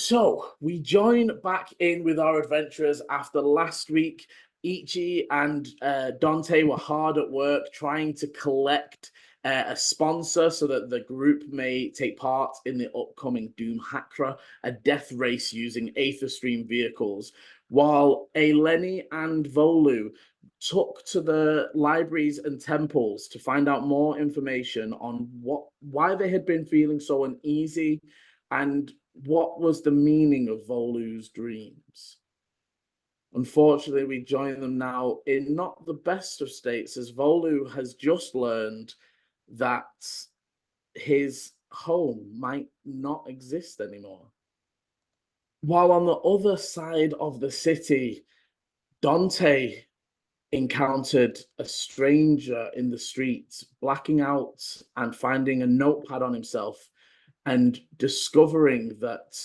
So we join back in with our adventurers after last week. Ichi and Dante were hard at work trying to collect a sponsor so that the group may take part in the upcoming Doom Hakra, a death race using Aether Stream vehicles, while Aileni and Volu took to the libraries and temples to find out more information on why they had been feeling so uneasy and what was the meaning of Volu's dreams. Unfortunately, we join them now in not the best of states, as Volu has just learned that his home might not exist anymore. While on the other side of the city, Dante encountered a stranger in the streets, blacking out and finding a notepad on himself and discovering that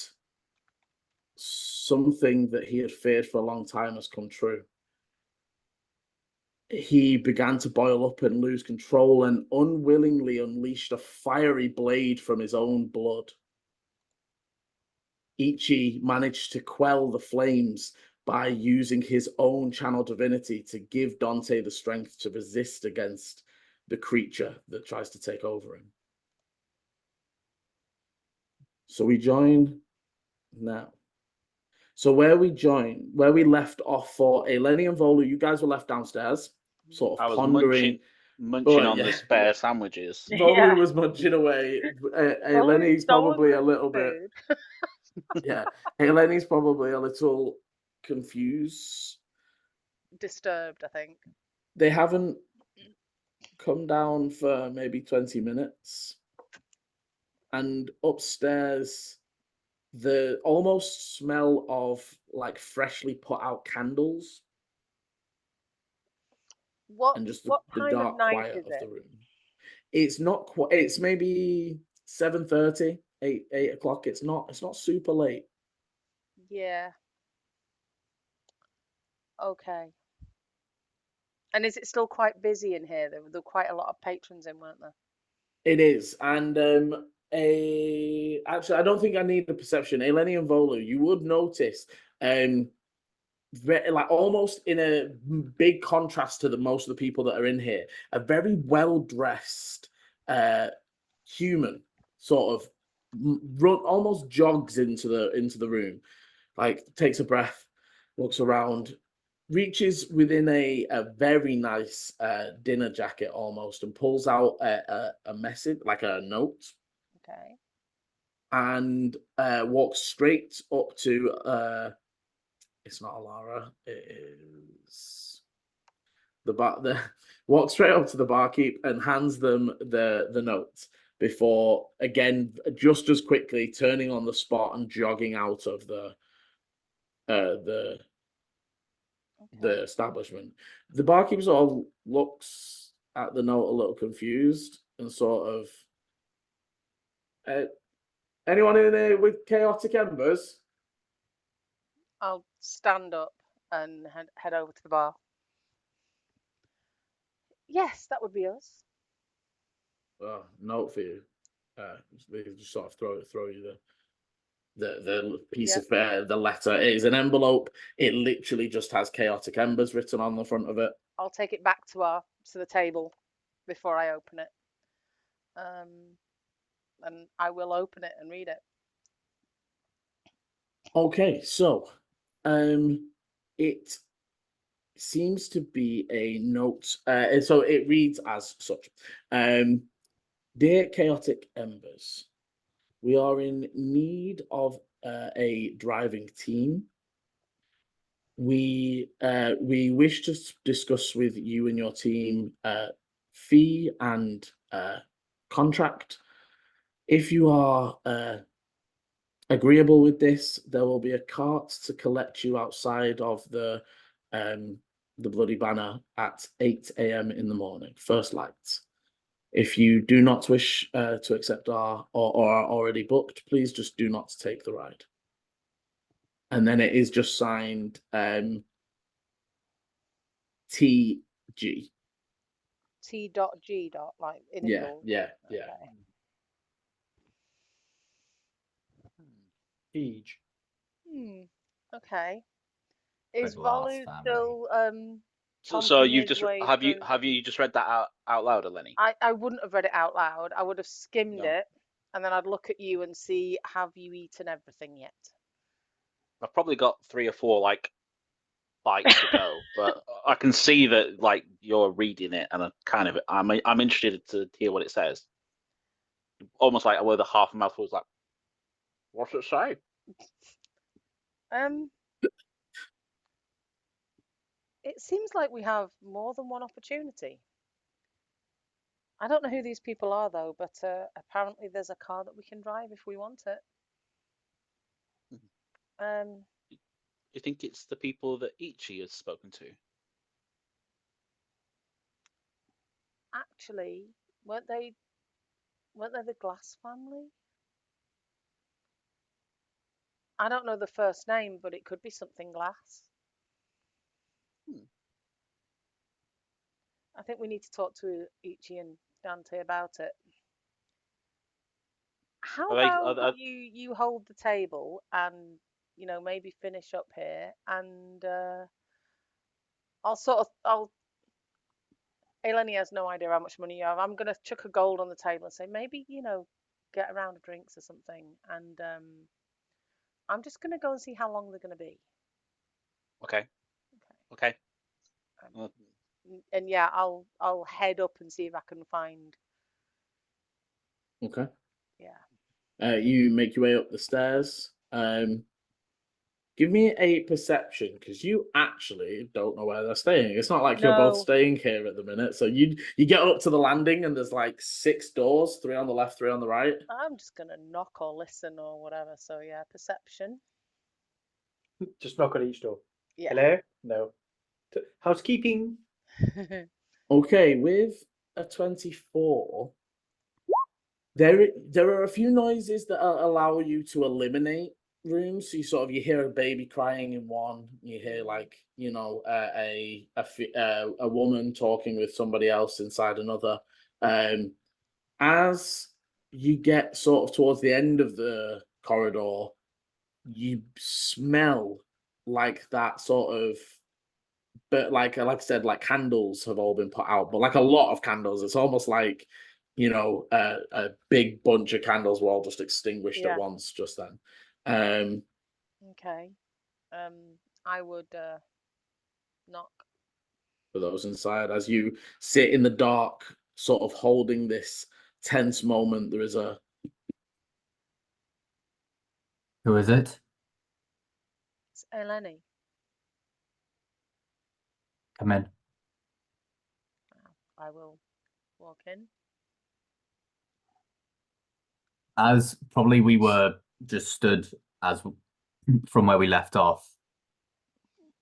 something that he had feared for a long time has come true. He began to boil up and lose control and unwillingly unleashed a fiery blade from his own blood. Ichi managed to quell the flames by using his own channel divinity to give Dante the strength to resist against the creature that tries to take over him. So we join now. So where we left off for Aileni and Volu, you guys were left downstairs, sort of pondering. Munching on the spare sandwiches. Volu was munching away. Aileni's probably a little bit. Yeah, Aileni's probably a little confused. Disturbed, I think. They haven't come down for maybe 20 minutes. And upstairs, the almost smell of like freshly put out candles. What the dark quiet of the room. It's not quite. It's maybe 7:30, 8 o'clock. It's not super late. Yeah. Okay. And is it still quite busy in here? There were quite a lot of patrons in, weren't there? It is, and actually, I don't think I need the perception. Aileni and Volu, you would notice, like almost in a big contrast to most of the people that are in here, a very well dressed human sort of almost jogs into the room, like takes a breath, looks around, reaches within a very nice dinner jacket almost, and pulls out a message, like a note. Okay. And walks straight up to it's not Alara, it is the walks straight up to the barkeep and hands them the note before, again, just as quickly turning on the spot and jogging out of the establishment. The barkeep sort of looks at the note a little confused and sort of, anyone in there with chaotic embers? I'll stand up and head over to the bar. Yes, that would be us. Oh, note for you. They just sort of throw you the piece of the letter. It is an envelope. It literally just has chaotic embers written on the front of it. I'll take it back to the table before I open it. And I will open it and read it. Okay, so it seems to be a note. So it reads as such. Dear Chaotic Embers, we are in need of a driving team. We wish to discuss with you and your team fee and contract. If you are agreeable with this, there will be a cart to collect you outside of the Bloody Banner at 8 a.m. in the morning, first light. If you do not wish to accept or are already booked, please just do not take the ride. And then it is just signed TG. T.G. Like initials. Yeah. Siege. Okay. Is Little Volu ass family. still So chomping you've his just way have through? you just read that out loud, Aileni? I wouldn't have read it out loud. I would have skimmed No. it, and then I'd look at you and see, have you eaten everything yet? I've probably got 3 or 4 like bites to go, but I can see that like you're reading it, and I'm interested to hear what it says. Almost like with a half a mouthful, like, what's it say? It seems like we have more than one opportunity. I don't know who these people are though, but apparently there's a car that we can drive if we want it. Do you think it's the people that Ichi has spoken to? Actually, weren't they the Glass family? I don't know the first name, but it could be something Glass. I think we need to talk to Ichi and Dante about it. How about you hold the table and maybe finish up here, and Aileni has no idea how much money you have. I'm gonna chuck a gold on the table and say maybe get a round of drinks or something, and I'm just gonna go and see how long they're gonna be. Okay. And yeah, I'll head up and see if I can find. Okay. Yeah. You make your way up the stairs. Give me a perception, because you actually don't know where they're staying. It's not like you're both staying here at the minute. So you get up to the landing and there's like 6 doors, 3 on the left, 3 on the right. I'm just gonna knock or listen or whatever. So yeah, perception. Just knock on each door. Yeah. Hello? No. Housekeeping. Okay, with a 24, there are a few noises that allow you to eliminate rooms. So you hear a baby crying in one. You hear like a woman talking with somebody else inside another. As you get sort of towards the end of the corridor, you smell like that sort of, but like I said, like candles have all been put out, but like a lot of candles. It's almost like a big bunch of candles were all just extinguished at once just then. Okay. I would knock For those inside, as you sit in the dark, sort of holding this tense moment, there is a. Who is it? It's Aileni. Come in. I will walk in. As probably we were just stood as from where we left off,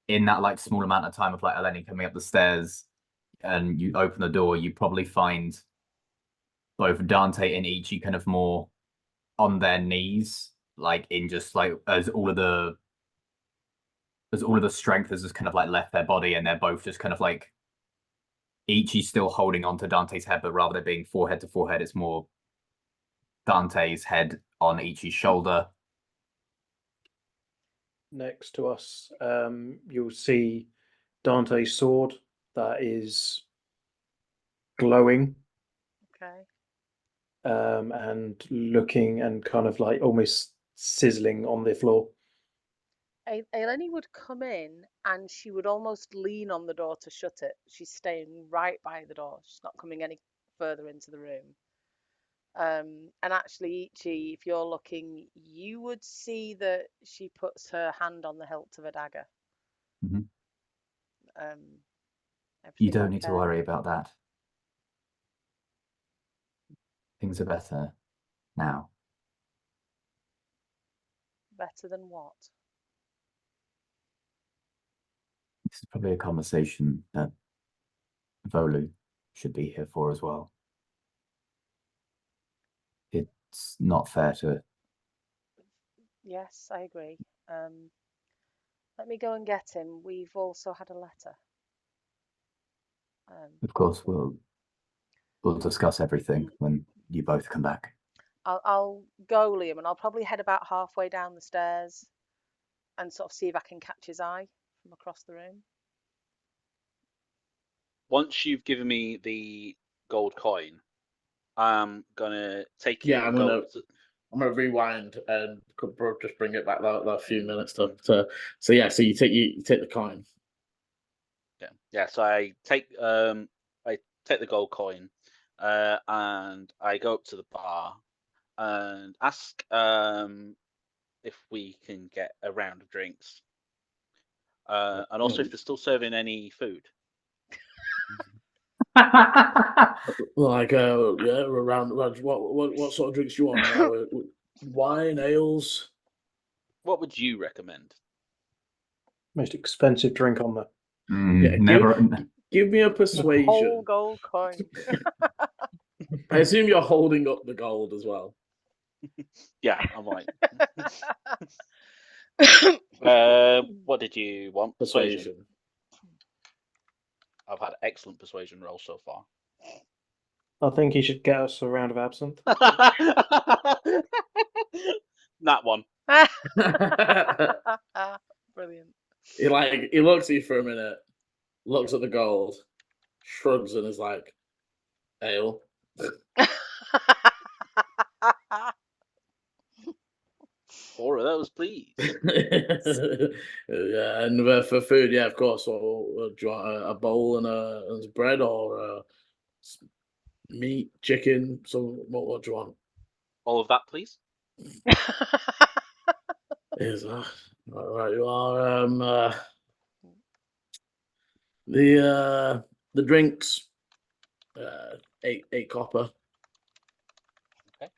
in that like small amount of time of like Aileni coming up the stairs, and you open the door, you probably find both Dante and Ichi kind of more on their knees, like in just like as all of the strength has just kind of like left their body, and they're both just kind of like Ichi's still holding onto Dante's head, but rather than being forehead to forehead, it's more Dante's head on Ichi's shoulder. Next to us, you'll see Dante's sword that is glowing. Okay. And looking and kind of like almost sizzling on the floor. Aileni would come in and she would almost lean on the door to shut it. She's staying right by the door. She's not coming any further into the room. And actually, Ichi, if you're looking, you would see that she puts her hand on the hilt of a dagger. Mm-hmm. You Everything don't need okay? to worry about that. Things are better now. Better than what? This is probably a conversation that Volu should be here for as well. It's not fair to. Yes, I agree. Let me go and get him. We've also had a letter. Of course, we'll discuss everything when you both come back. I'll go, Liam, and I'll probably head about halfway down the stairs. and sort of see if I can catch his eye from across the room. Once you've given me the gold coin, I'm gonna take it Yeah, and go. I'm gonna rewind and just bring it back that few minutes to so yeah, so you take the coin. Yeah. So I take the gold coin, and I go up to the bar and ask if we can get a round of drinks, and also if they're still serving any food. Like yeah, around what sort of drinks do you want? Wine, ales. What would you recommend? Most expensive drink on the. Yeah, Never. Give me a Whole persuasion. gold coin. I assume you're holding up the gold as well. Yeah, I'm right. What did you want? Persuasion. I've had excellent persuasion rolls so far. I think he should get us a round of absinthe. That one. Brilliant. He looks at you for a minute, looks at the gold, shrugs, and is like, ale. 4 of those, please. Yeah, and for food, yeah, of course. Do you want a bowl and bread or meat, chicken? So what do you want? All of that, please. Is that all right? You are the drinks, 8 copper. Okay.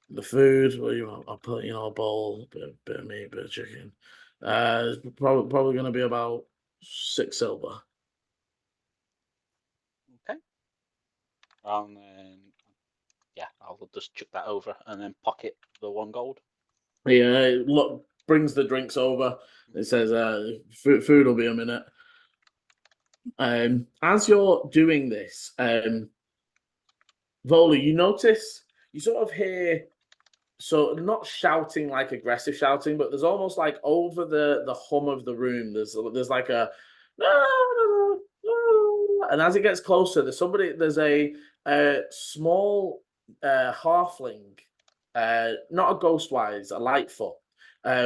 The food, well, I'll put a bowl, bit of meat, bit of chicken. It's probably going to be about 6 silver. Okay. And then, yeah, I'll just chuck that over and then pocket the 1 gold. Yeah, look, brings the drinks over. It says, food will be a minute. As you're doing this, Volu, you notice, you sort of hear, so not shouting like aggressive shouting, but there's almost like over the hum of the room, there's like a, and as it gets closer, there's a small halfling, not a ghostwise, a Lightfoot,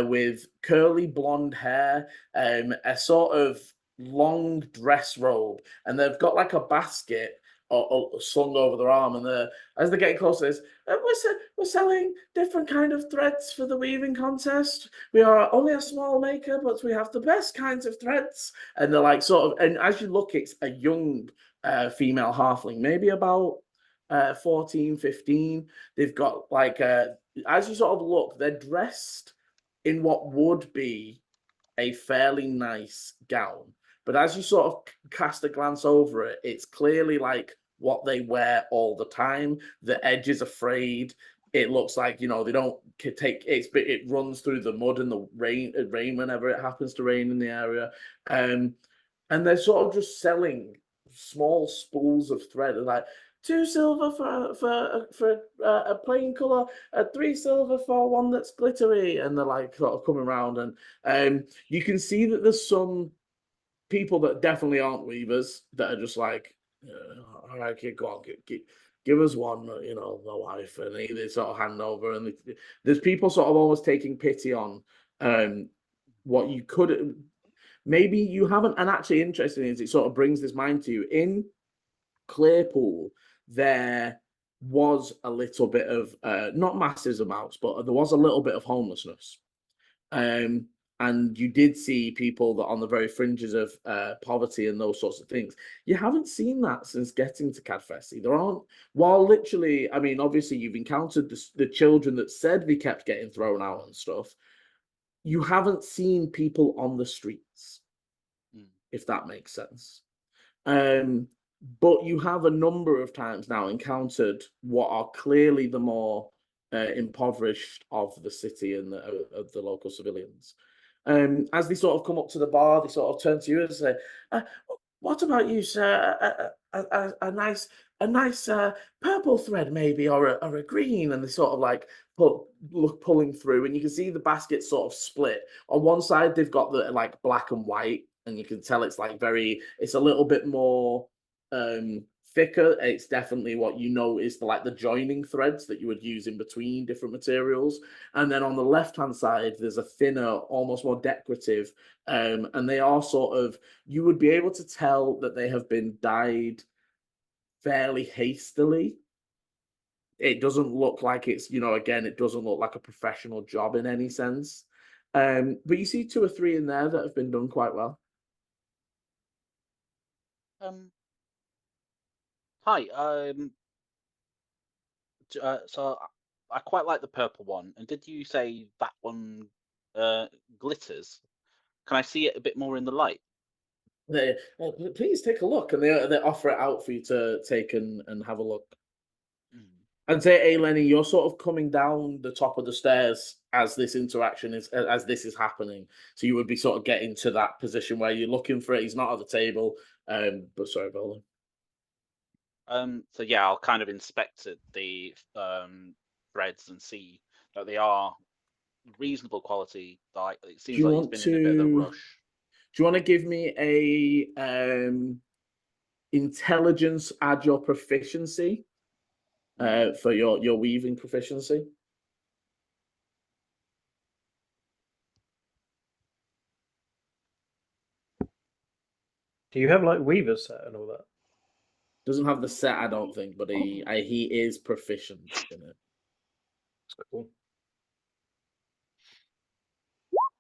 with curly blonde hair, a sort of long dress robe, and they've got like a basket or slung over their arm, and as they're getting closer, we're selling different kind of threads for the weaving contest. We are only a small maker, but we have the best kinds of threads. And they're like sort of, and as you look, it's a young female halfling, maybe about 14, 15. They've got like, as you sort of look, they're dressed in what would be a fairly nice gown. But as you sort of cast a glance over it, it's clearly like what they wear all the time. The edges are frayed. It looks like, they don't take it runs through the mud and the rain whenever it happens to rain in the area. And they're sort of just selling small spools of thread, like 2 silver for a plain color, 3 silver for one that's glittery, and they're like sort of coming around, and you can see that there's some people that definitely aren't weavers that are just like, all right, kid, go on, give us one, my wife, and they sort of hand over, and there's people sort of almost taking pity on what you could, maybe you haven't, and actually interesting is it sort of brings this mind to you. In Clearpool, there was a little bit of, not massive amounts, but there was a little bit of homelessness. And you did see people that on the very fringes of poverty and those sorts of things. You haven't seen that since getting to Cadfesti. There aren't, while literally, I mean, obviously you've encountered the children that said they kept getting thrown out and stuff. You haven't seen people on the streets, if that makes sense. But you have a number of times now encountered what are clearly the more impoverished of the city and of the local civilians. As they sort of come up to the bar, they sort of turn to you and say, "What about you, sir? A nice purple thread, maybe, or a green?" And they sort of like pulling through, and you can see the basket sort of split. On one side, they've got the like black and white, and you can tell it's like it's a little bit more thicker. It's definitely what you know is the joining threads that you would use in between different materials. And then on the left-hand side, there's a thinner, almost more decorative, and they are sort of, you would be able to tell that they have been dyed fairly hastily. It doesn't look like it's, again, it doesn't look like a professional job in any sense. But you see 2 or 3 in there that have been done quite well. Hi. So I quite like the purple one. And did you say that one glitters? Can I see it a bit more in the light? Please take a look, and they offer it out for you to take and have a look. And say, Aileni, you're sort of coming down the top of the stairs as this interaction as this is happening. So you would be sort of getting to that position where you're looking for it. He's not at the table. But sorry, Volu. So yeah, I'll kind of inspect the threads and see that they are reasonable quality. Like it seems like it's been in a bit of a rush. Do you want to give me a intelligence, add your proficiency for your weaving proficiency? Do you have like weaver set and all that? Doesn't have the set, I don't think, but he is proficient in it. That's cool.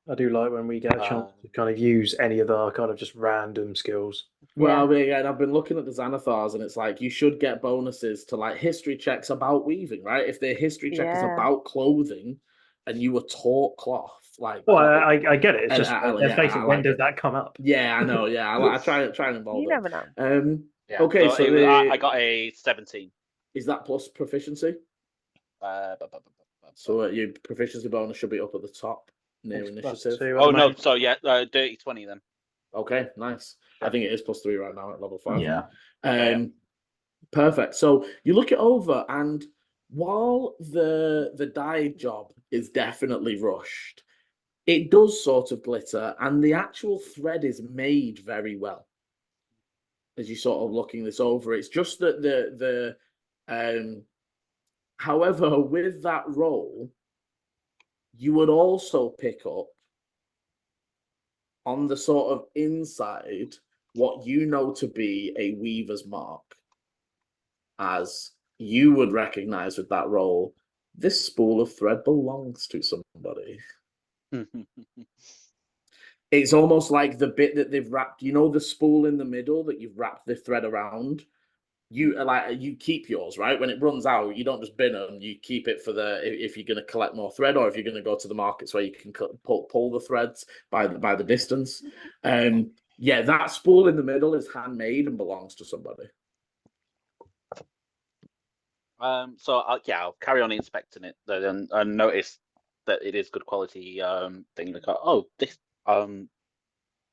I do like when we get a chance to kind of use any of our kind of just random skills. Well, again, I've been looking at the Xanathars, and it's like you should get bonuses to like history checks about weaving, right? If their history check is about clothing, and you were taught cloth, like. Well, I get it. It's just let's face it. When like does that come up? Yeah, I know. Yeah, I try and involve You it. never know. Yeah, Okay, so I got a 17. Is that plus proficiency? So your proficiency bonus should be up at the top near initiative. Oh no, so yeah, dirty 20 then. Okay, nice. I think it is +3 right now at level 5. Yeah. Perfect. So you look it over, and while the dye job is definitely rushed, it does sort of glitter, and the actual thread is made very well. As you sort of looking this over, it's just that however, with that roll, you would also pick up on the sort of inside what you know to be a weaver's mark, as you would recognize with that roll, this spool of thread belongs to somebody. It's almost like the bit that they've wrapped, the spool in the middle that you've wrapped the thread around. You keep yours, right? When it runs out, you don't just bin them. You keep it for if you're going to collect more thread, or if you're going to go to the markets where you can pull the threads by the distance. Yeah, that spool in the middle is handmade and belongs to somebody. So I'll carry on inspecting it and notice that it is good quality thing. Like,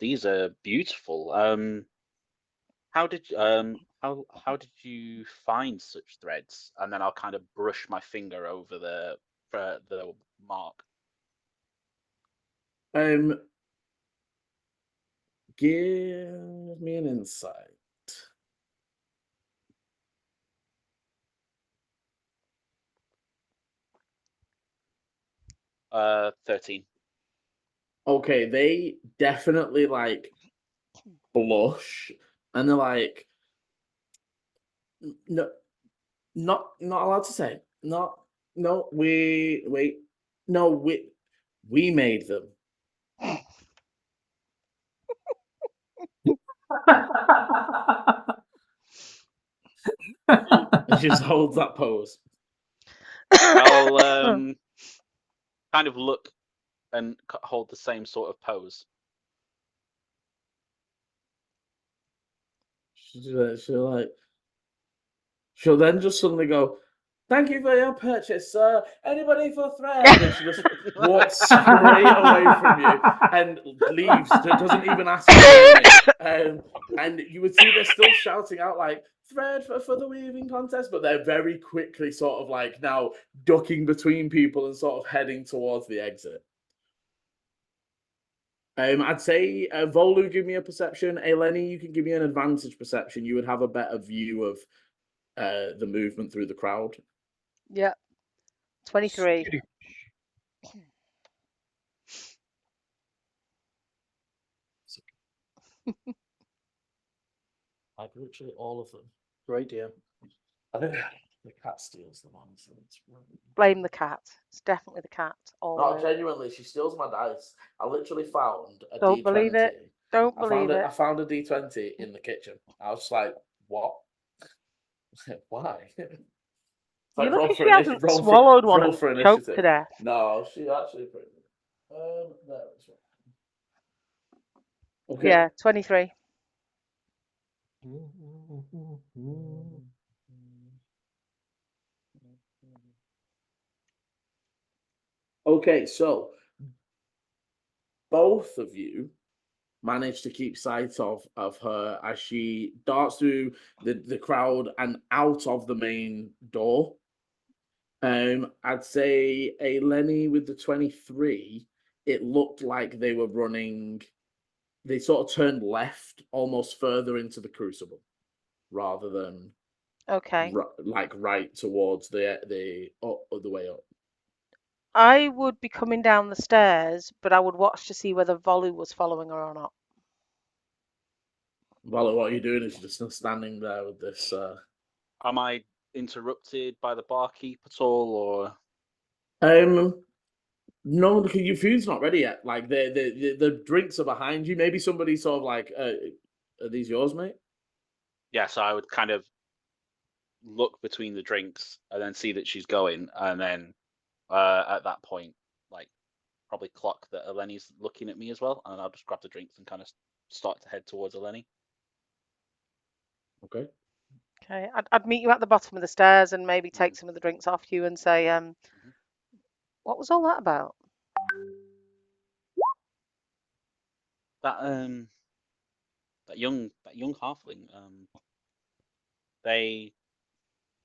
these are beautiful. How did you find such threads? And then I'll kind of brush my finger over the mark. Give me an insight. 13. Okay, they definitely like blush, and they're like, no, not allowed to say. No, we made them. And she just holds that pose. I'll kind of look and hold the same sort of pose. She'll then just suddenly go, Thank you for your purchase, sir. Anybody for thread? And she just walks straight away from you and leaves. Doesn't even ask for your name. And you would see they're still shouting out like thread for the weaving contest, but they're very quickly sort of like now ducking between people and sort of heading towards the exit. I'd say Volu, give me a perception. Aileni, you can give me an advantage perception. You would have a better view of the movement through the crowd. Yeah. 23. Like literally all of them. Great deal. I think the cat steals them, honestly. Blame the cat. It's definitely the cat. No, Always. genuinely, she steals my dice. I literally found a Don't D20. believe it. Don't believe it. I found a D20 in the kitchen. I was like, what? Why? You look like she hasn't swallowed one and choked to death. No, she actually pretty good. There it's right. Okay. Yeah, 23. Okay, so both of you manage to keep sight of her as she darts through the crowd and out of the main door. I'd say Aileni with the 23, it looked like they were running, they sort of turned left almost further into the crucible rather than Okay. like right towards the way up. I would be coming down the stairs, but I would watch to see whether Volu was following her or not. Well, what you're doing is you're just standing there with this. Am I interrupted by the barkeep at all, or? No, because your food's not ready yet. Like the drinks are behind you. Maybe somebody sort of like, are these yours, mate? Yeah, so I would kind of look between the drinks and then see that she's going, and then at that point, like probably clock that Aileni's looking at me as well, and I'll just grab the drinks and kind of start to head towards Aileni. Okay. Okay, I'd meet you at the bottom of the stairs and maybe take some of the drinks off you and say, what was all that about? That young halfling, they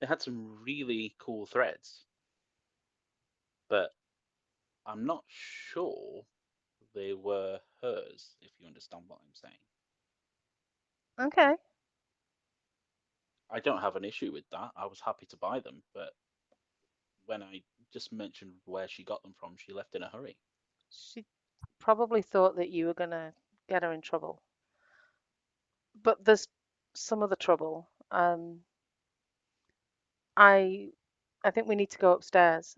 had some really cool threads, but I'm not sure they were hers, if you understand what I'm saying. Okay. I don't have an issue with that. I was happy to buy them, but when I just mentioned where she got them from, she left in a hurry. She probably thought that you were going to get her in trouble. But there's some other trouble. I think we need to go upstairs.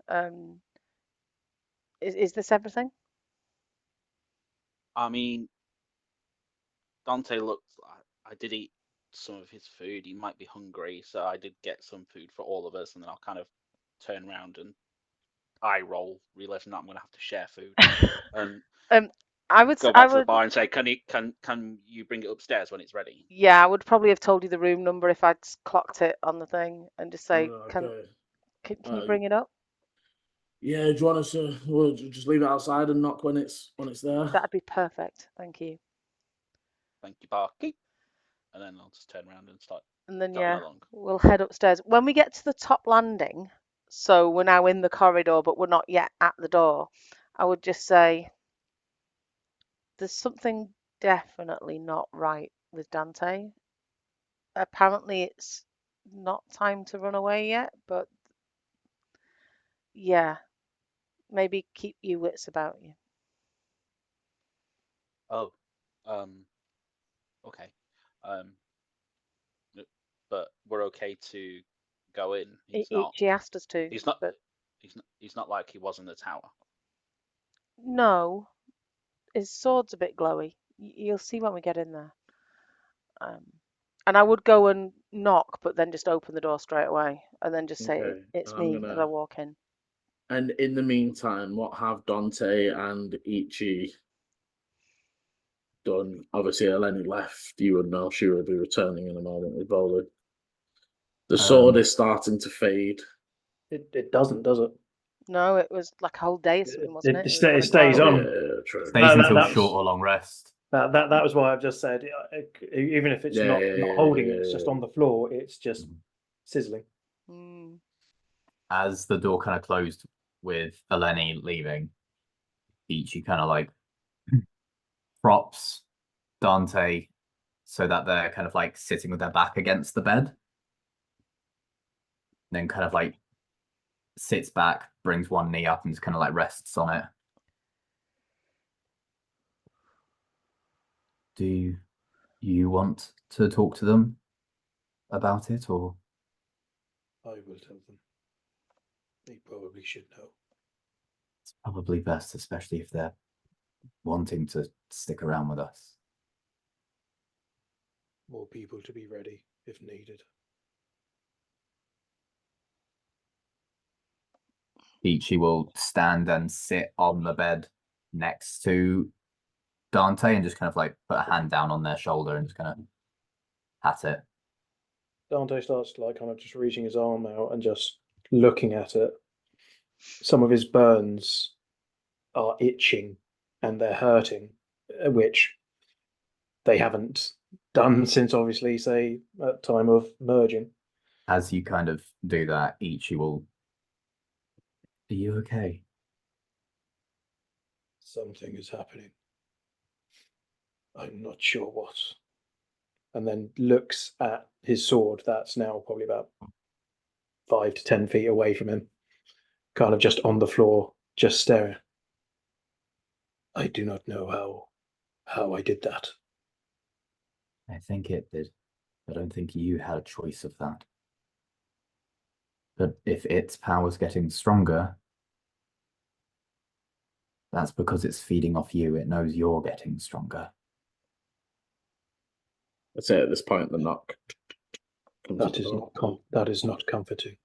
Is this everything? I mean, Dante looked. I did eat some of his food. He might be hungry, so I did get some food for all of us, and then I'll kind of turn around and eye roll, realizing that I'm going to have to share food, and I would go back to the bar and say, "Can you bring it upstairs when it's ready?" Yeah, I would probably have told you the room number if I'd clocked it on the thing and just say, can you bring it up? Yeah, do you want us to we'll just leave it outside and knock when it's there? That'd be perfect. Thank you. Thank you, barkeep. And then I'll just turn around and start. And then along. we'll head upstairs. When we get to the top landing, so we're now in the corridor, but we're not yet at the door, I would just say there's something definitely not right with Dante. Apparently it's not time to run away yet, but yeah, maybe keep your wits about you. Oh, okay. But we're okay to go in. She asked us to. He's not. But he's not like he was in the tower. No, his sword's a bit glowy. You'll see when we get in there. And I would go and knock, but then just open the door straight away, and then just say it's me as I walk in. And in the meantime, what have Dante and Ichi done? Obviously, Aileni left. You would know she would be returning in a moment with Volu. The sword is starting to fade. It doesn't, does it? No, it was like a whole day or something, wasn't it? It was like stays 12. on. True. Stays that until was- short or long rest. That was why I've just said, even if it's not holding it, it's just Yeah. on the floor. It's just sizzling. Mm. As the door kind of closed with Aileni leaving, Ichi kind of like props Dante so that they're kind of like sitting with their back against the bed. Then kind of like sits back, brings one knee up, and just kind of like rests on it. Do you want to talk to them about it, or? I will tell them. They probably should know. It's probably best, especially if they're wanting to stick around with us. More people to be ready if needed. Ichi will stand and sit on the bed next to Dante and just kind of like put a hand down on their shoulder and just kind of pat it. Dante starts like kind of just reaching his arm out and just looking at it. Some of his burns are itching and they're hurting, which they haven't done since obviously, say, at time of merging. As you kind of do that, Ichi will. Are you okay? Something is happening. I'm not sure what. And then looks at his sword that's now probably about 5 to 10 feet away from him, kind of just on the floor, just staring. I do not know how I did that. I think it did. I don't think you had a choice of that. But if its power's getting stronger, that's because it's feeding off you. It knows you're getting stronger. I'd say at this point the knock. That is not comforting.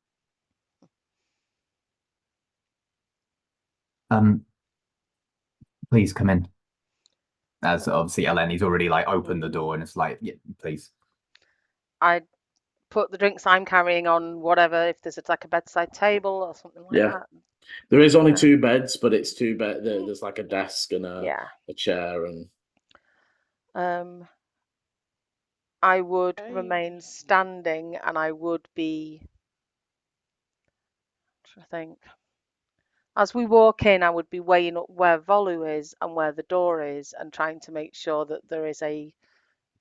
Please come in. As obviously Aileni's already like opened the door and it's like, yeah, please. I put the drinks I'm carrying on whatever, if there's like a bedside table or something like Yeah. that. There is only 2 beds, but it's 2 bed. There's like a desk and a chair and. I would remain standing, and I would be. I think. As we walk in, I would be weighing up where Volu is and where the door is, and trying to make sure that there is a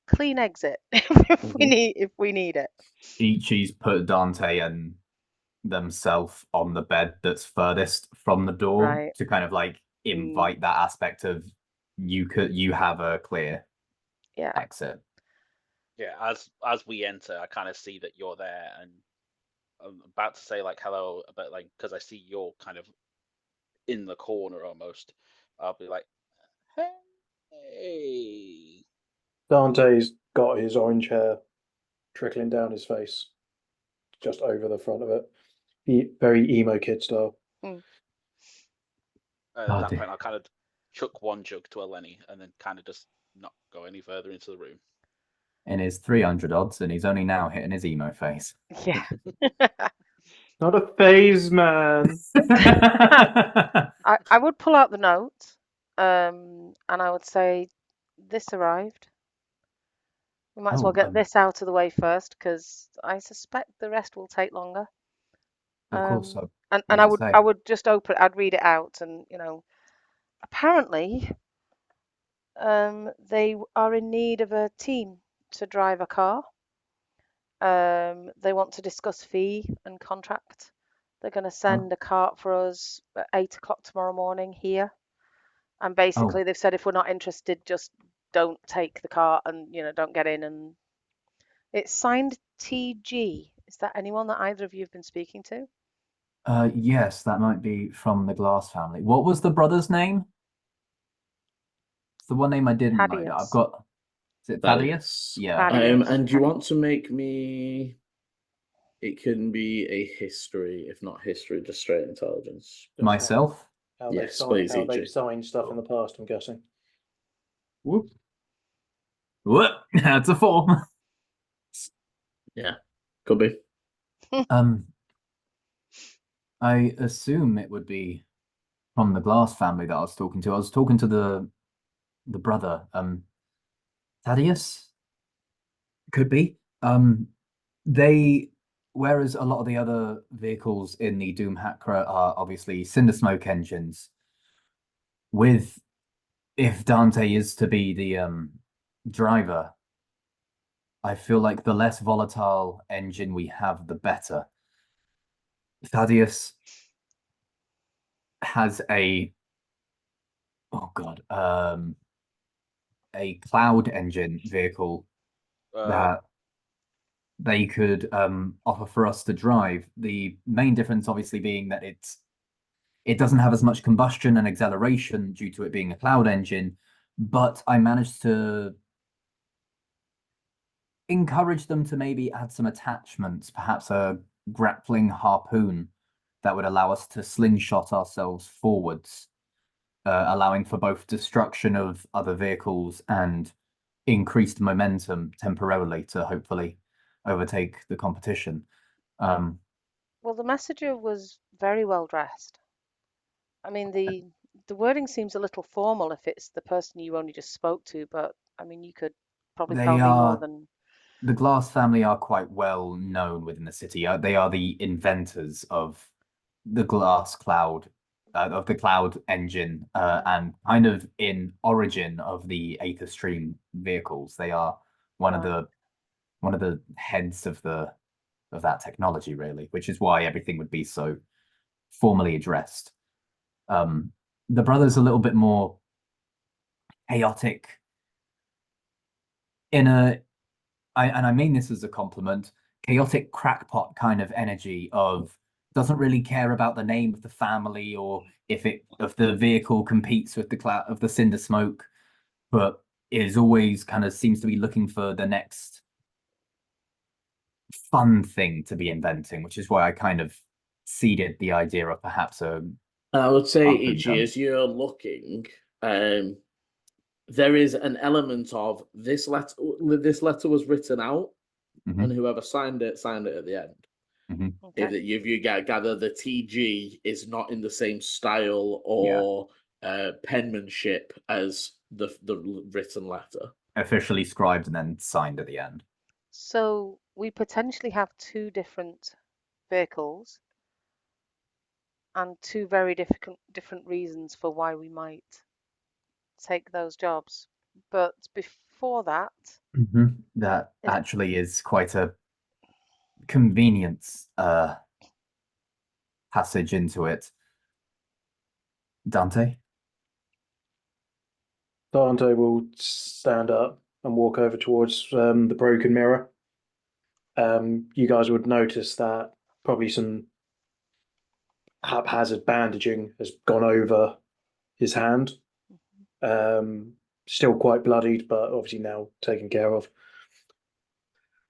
clean exit if we need it. Ichi's put Dante and themselves on the bed that's furthest from the door to kind of like invite that aspect of you have a clear exit. Yeah, as we enter, I kind of see that you're there, and I'm about to say like hello, but like because I see you're kind of in the corner almost, I'll be like, hey. Dante's got his orange hair trickling down his face, just over the front of it. Very emo kid style. At that point, I'll kind of chuck one jug to Aileni and then kind of just not go any further into the room. In his 300 odds, and he's only now hitting his emo phase. Yeah. Not a phase, man. I would pull out the note, and I would say, this arrived. We might as well get this out of the way first, because I suspect the rest will take longer. Of course. And I would just open it. I'd read it out, and apparently, they are in need of a team to drive a car. They want to discuss fee and contract. They're going to send a cart for us at 8 o'clock tomorrow morning here. And basically they've said if we're not interested, just don't take the cart and, don't get in. And it's signed TG. Is that anyone that either of you have been speaking to? Yes, that might be from the Glass family. What was the brother's name? It's the one name I didn't know. I've got. Is it Thaddeus? Yeah. And you want to make me? It can be a history, if not history, just straight intelligence. Myself? Yes, please. How they've signed stuff in the past, I'm guessing. Whoop. Whoop. That's a 4. Yeah, could be. I assume it would be from the Glass family that I was talking to. I was talking to the brother, Thaddeus, could be. They, whereas a lot of the other vehicles in the Doom Hacker are obviously cinder smoke engines, with if Dante is to be the driver, I feel like the less volatile engine we have, the better. Thaddeus has oh god, a cloud engine vehicle that they could offer for us to drive. The main difference, obviously, being that it doesn't have as much combustion and acceleration due to it being a cloud engine, but I managed to encourage them to maybe add some attachments, perhaps a grappling harpoon that would allow us to slingshot ourselves forwards, allowing for both destruction of other vehicles and increased momentum temporarily to hopefully overtake the competition. Well, the messenger was very well dressed. I mean, the wording seems a little formal if it's the person you only just spoke to, but I mean, you could probably tell They me more are than. the Glass family are quite well known within the city. They are the inventors of the glass cloud, of the cloud engine, and kind of in origin of the Aether Stream vehicles. They are one of Right. the heads of that technology, really, which is why everything would be so formally addressed. The brother's a little bit more chaotic in and I mean this as a compliment, chaotic crackpot kind of energy of doesn't really care about the name of the family or if the vehicle competes with the cloud of the cinder smoke, but is always kind of seems to be looking for the next fun thing to be inventing, which is why I kind of seeded the idea of perhaps a I would say, harpoon Ichi, gun. as you're looking, there is an element of this letter. This letter was written out, and whoever signed it at the end. Okay. If you gather the TG is not in the same style or penmanship as the written letter. Officially scribed and then signed at the end. So we potentially have two different vehicles and two very different reasons for why we might take those jobs. But before that, That is actually is quite a convenience passage into it. Dante? Dante will stand up and walk over towards the broken mirror. You guys would notice that probably some haphazard bandaging has gone over his hand. Still quite bloodied, but obviously now taken care of.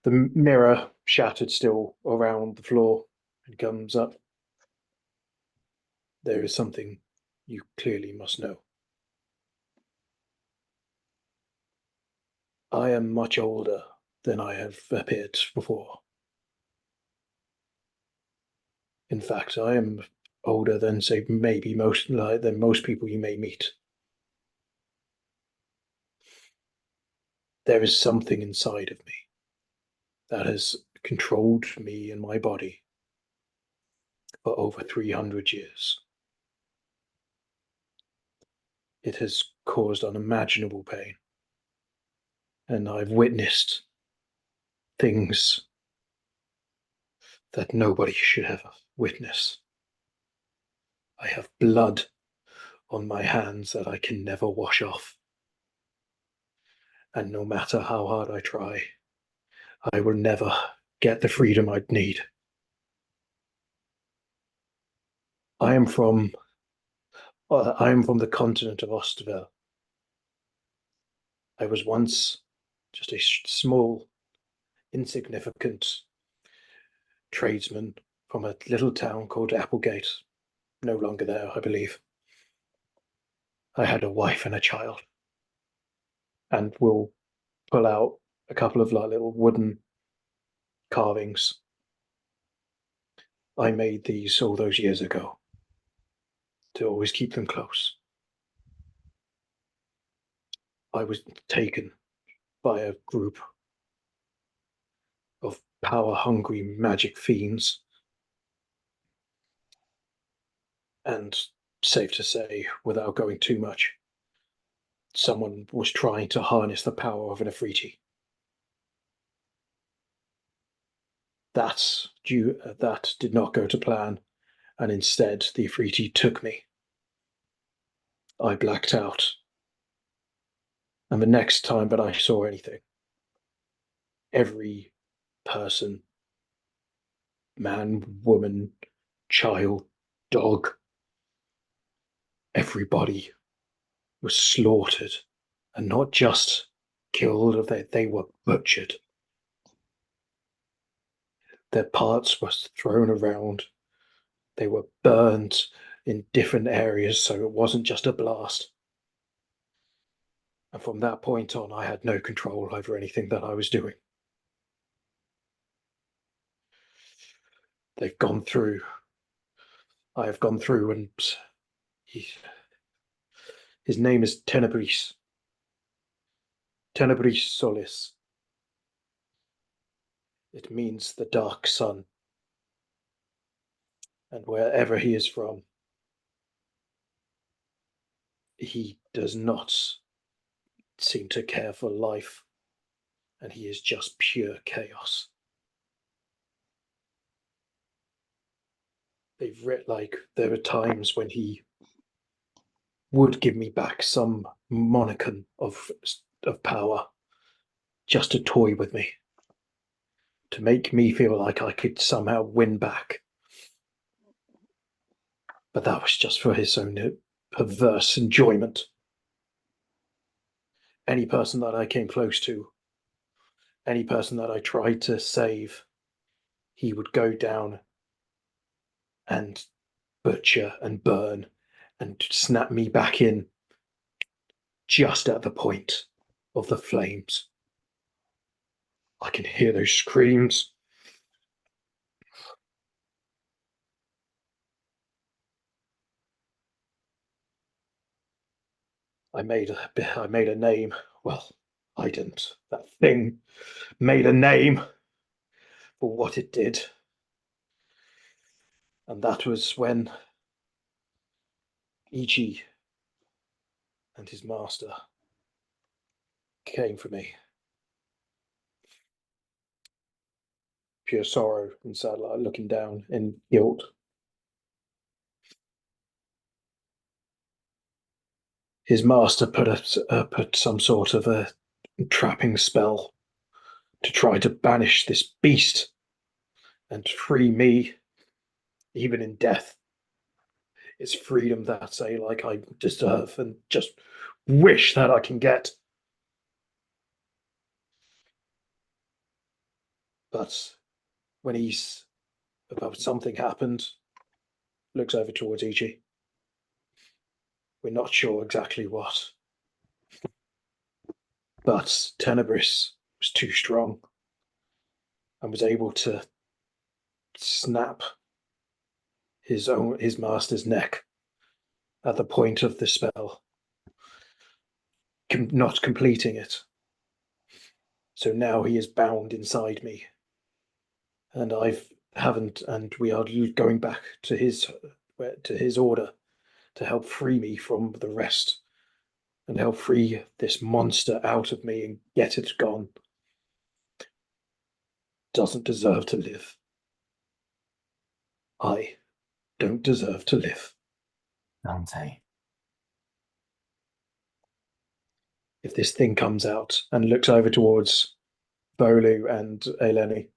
The mirror shattered still around the floor and comes up. There is something you clearly must know. I am much older than I have appeared before. In fact, I am older than, say, maybe than most people you may meet. There is something inside of me that has controlled me and my body for over 300 years. It has caused unimaginable pain, and I've witnessed things that nobody should ever witness. I have blood on my hands that I can never wash off. And no matter how hard I try, I will never get the freedom I'd need. I am from the continent of Osterville. I was once just a small, insignificant tradesman from a little town called Applegate. No longer there, I believe. I had a wife and a child, and will pull out a couple of little wooden carvings. I made these all those years ago to always keep them close. I was taken by a group of power-hungry magic fiends, and safe to say, without going too much, someone was trying to harness the power of an Afriti. That did not go to plan, and instead the Afriti took me. I blacked out, and the next time that I saw anything, every person, man, woman, child, dog, everybody was slaughtered, and not just killed, they were butchered. Their parts were thrown around. They were burned in different areas, so it wasn't just a blast. And from that point on, I had no control over anything that I was doing. They've gone through. I have gone through, and his name is Tenebris. Tenebris Solis. It means the dark sun. And wherever he is from, he does not seem to care for life, and he is just pure chaos. There are times when he would give me back some monicum of power, just to toy with me, to make me feel like I could somehow win back. But that was just for his own perverse enjoyment. Any person that I came close to, any person that I tried to save, he would go down and butcher and burn and snap me back in just at the point of the flames. I can hear those screams. I made a name. Well, I didn't. That thing made a name for what it did. And that was when Ichi and his master came for me. Pure sorrow and sad, like looking down in guilt. His master put some sort of a trapping spell to try to banish this beast and free me, even in death. It's freedom that I deserve and just wish that I can get. But when he's about something happened, looks over towards Ichi. We're not sure exactly what. But Tenebris was too strong and was able to snap his master's neck at the point of the spell, not completing it. So now he is bound inside me, and we are going back to his order to help free me from the rest and help free this monster out of me and get it gone. Doesn't deserve to live. I don't deserve to live. Dante. If this thing comes out, and looks over towards Volu and Aileni,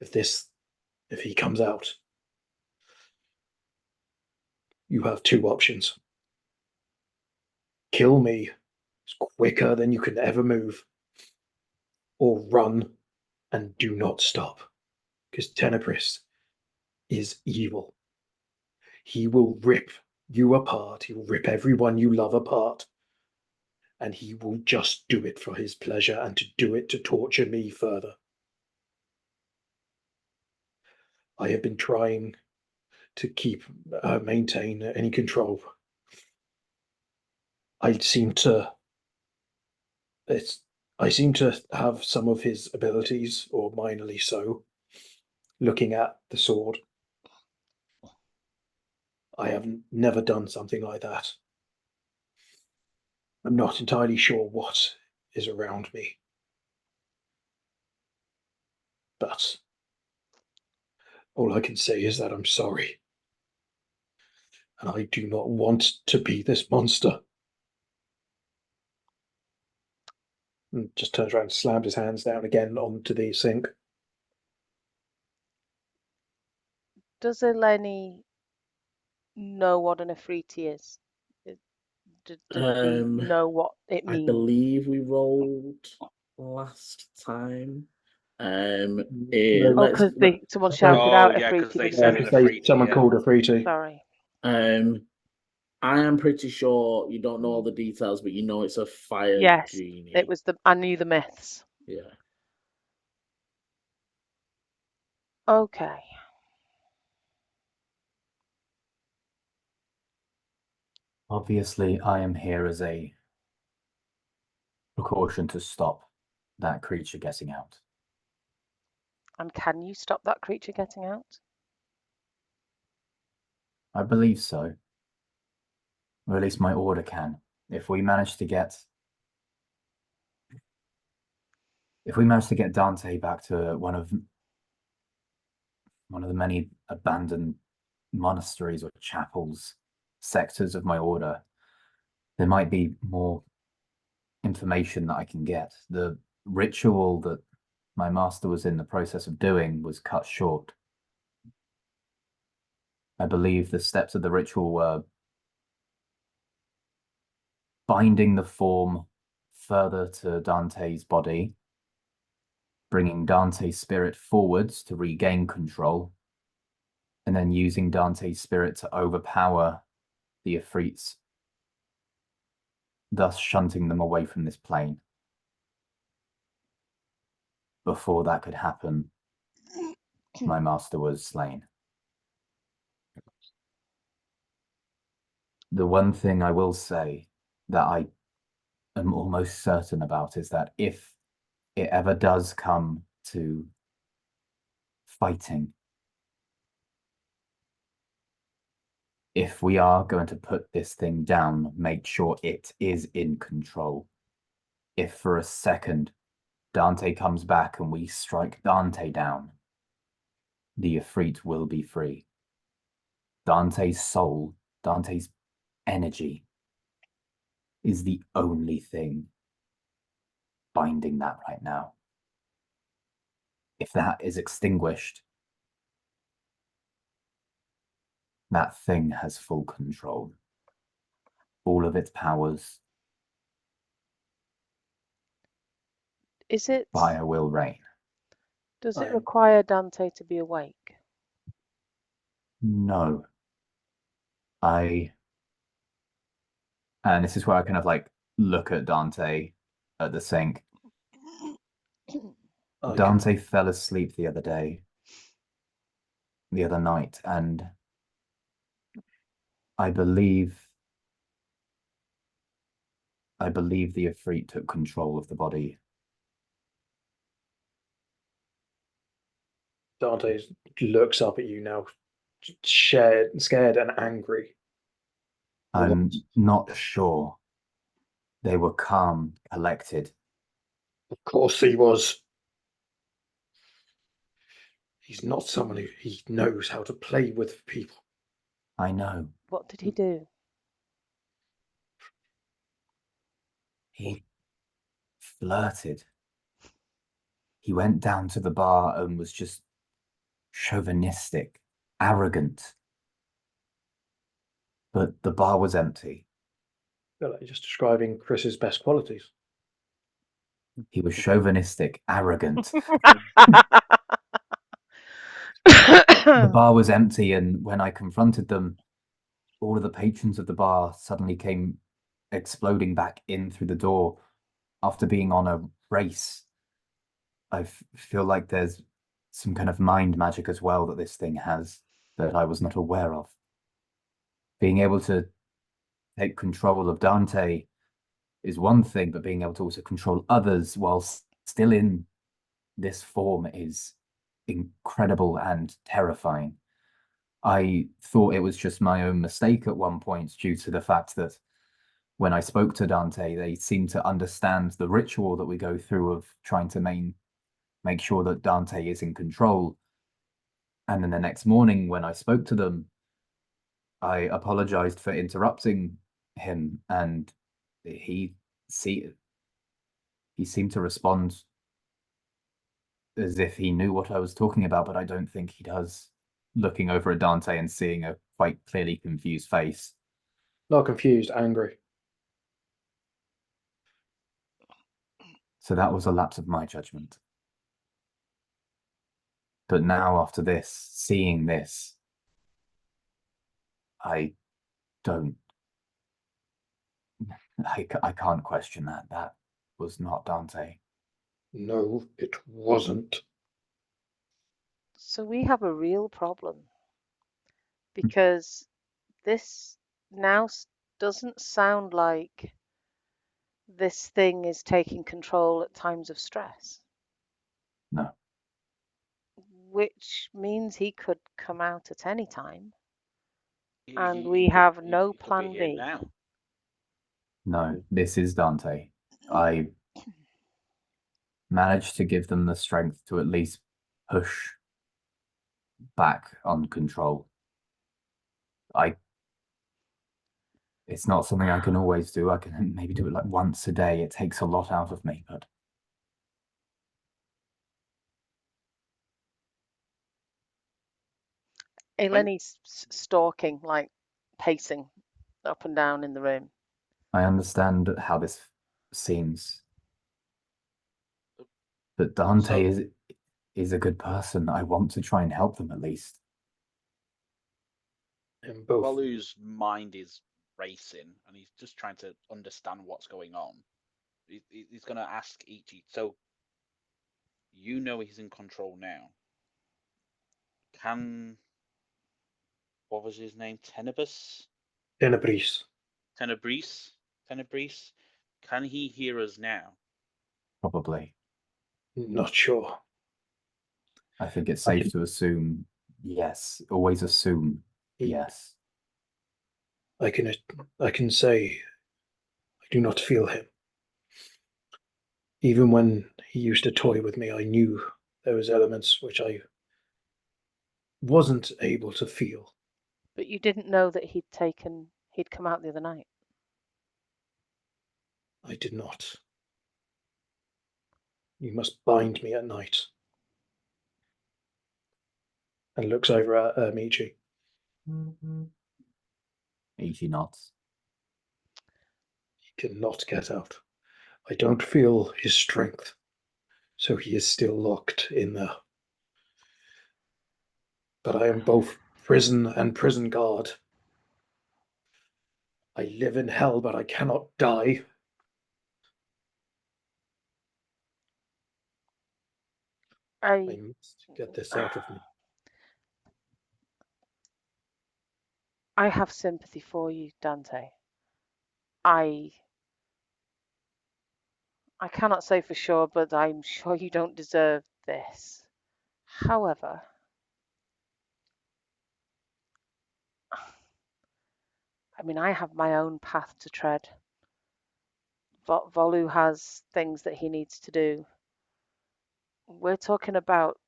if he comes out, you have two options. Kill me quicker than you can ever move, or run and do not stop, because Tenebris is evil. He will rip you apart. He will rip everyone you love apart. And he will just do it for his pleasure and to do it to torture me further. I have been trying keep maintain any control. I seem to have some of his abilities, or minorly so, looking at the sword. I have never done something like that. I'm not entirely sure what is around me. But all I can say is that I'm sorry. And I do not want to be this monster. And just turns around and slams his hands down again onto the sink. Does Aileni know what an Afriti is? Does he know what it I means? believe we rolled last time. No. Because someone shouted out yeah, because Afriti. they didn't said they? it Afriti. Someone Yeah. called Afriti. Sorry. I am pretty sure you don't know all the details, but you know it's a fire Yes, genie. it was I knew the myths. Yeah. Okay. Obviously, I am here as a precaution to stop that creature getting out. And can you stop that creature getting out? I believe so. Or at least my order can. If we manage to get Dante back to one of the many abandoned monasteries or chapels, sectors of my order, there might be more information that I can get. The ritual that my master was in the process of doing was cut short. I believe the steps of the ritual were binding the form further to Dante's body, bringing Dante's spirit forwards to regain control, and then using Dante's spirit to overpower the Afrits, thus shunting them away from this plane. Before that could happen, my master was slain. The one thing I will say that I am almost certain about is that if it ever does come to fighting, if we are going to put this thing down, make sure it is in control. If for a second Dante comes back and we strike Dante down, the Ifrit will be free. Dante's soul, Dante's energy is the only thing binding that right now. If that is extinguished, that thing has full control. All of its powers, fire will reign. Does it require Dante to be awake? No. And this is where I kind of like look at Dante at the sink. Dante fell asleep the other night, and I believe the Ifrit took control of the body. Dante looks up at you now, scared and angry. I'm not sure. They were calm, collected. Of course he was. He's not someone who he knows how to play with people. I know. What did he do? He flirted. He went down to the bar and was just chauvinistic, arrogant. But the bar was empty. You're just describing Chris's best qualities. He was chauvinistic, arrogant. The bar was empty, and when I confronted them, all of the patrons of the bar suddenly came exploding back in through the door after being on a race. I feel like there's some kind of mind magic as well that this thing has. that I was not aware of. Being able to take control of Dante is one thing, but being able to also control others while still in this form is incredible and terrifying. I thought it was just my own mistake at one point due to the fact that when I spoke to Dante, they seemed to understand the ritual that we go through of trying to make sure that Dante is in control. And then the next morning when I spoke to them, I apologized for interrupting him, and he seemed to respond as if he knew what I was talking about, but I don't think he does, looking over at Dante and seeing a quite clearly confused face. Not confused, angry. So that was a lapse of my judgment. But now, after this, seeing this, I can't question that. That was not Dante. No, it wasn't. So we have a real problem because this now doesn't sound like this thing is taking control at times of stress. No. Which means he could come out at any time, and He we could- have he- no he could be plan here B. now. No, this is Dante. I managed to give them the strength to at least push back on control. It's not something I can always do. I can maybe do it like once a day. It takes a lot out of me, but Aileni's stalking, like pacing up and down in the room. I understand how this seems. But Dante is a good person. I want to try and help them at least. In both. Volu's mind is racing, and he's just trying to understand what's going on. He's going to ask Ichi, so you know he's in control now. What was his name? Tenebris? Tenebris. Tenebris? Can he hear us now? Probably. Not sure. I think it's safe to assume yes. Always assume yes. I can say I do not feel him. Even when he used to toy with me, I knew there was elements which I wasn't able to feel. But you didn't know that he'd come out the other night. I did not. You must bind me at night. And looks over at Michi. Ichi nods. He cannot get out. I don't feel his strength, so he is still locked in there. But I am both prison and prison guard. I live in hell, but I cannot die. I must get this out of me. I have sympathy for you, Dante. I cannot say for sure, but I'm sure you don't deserve this. However, I mean, I have my own path to tread. Volu has things that he needs to do. We're talking about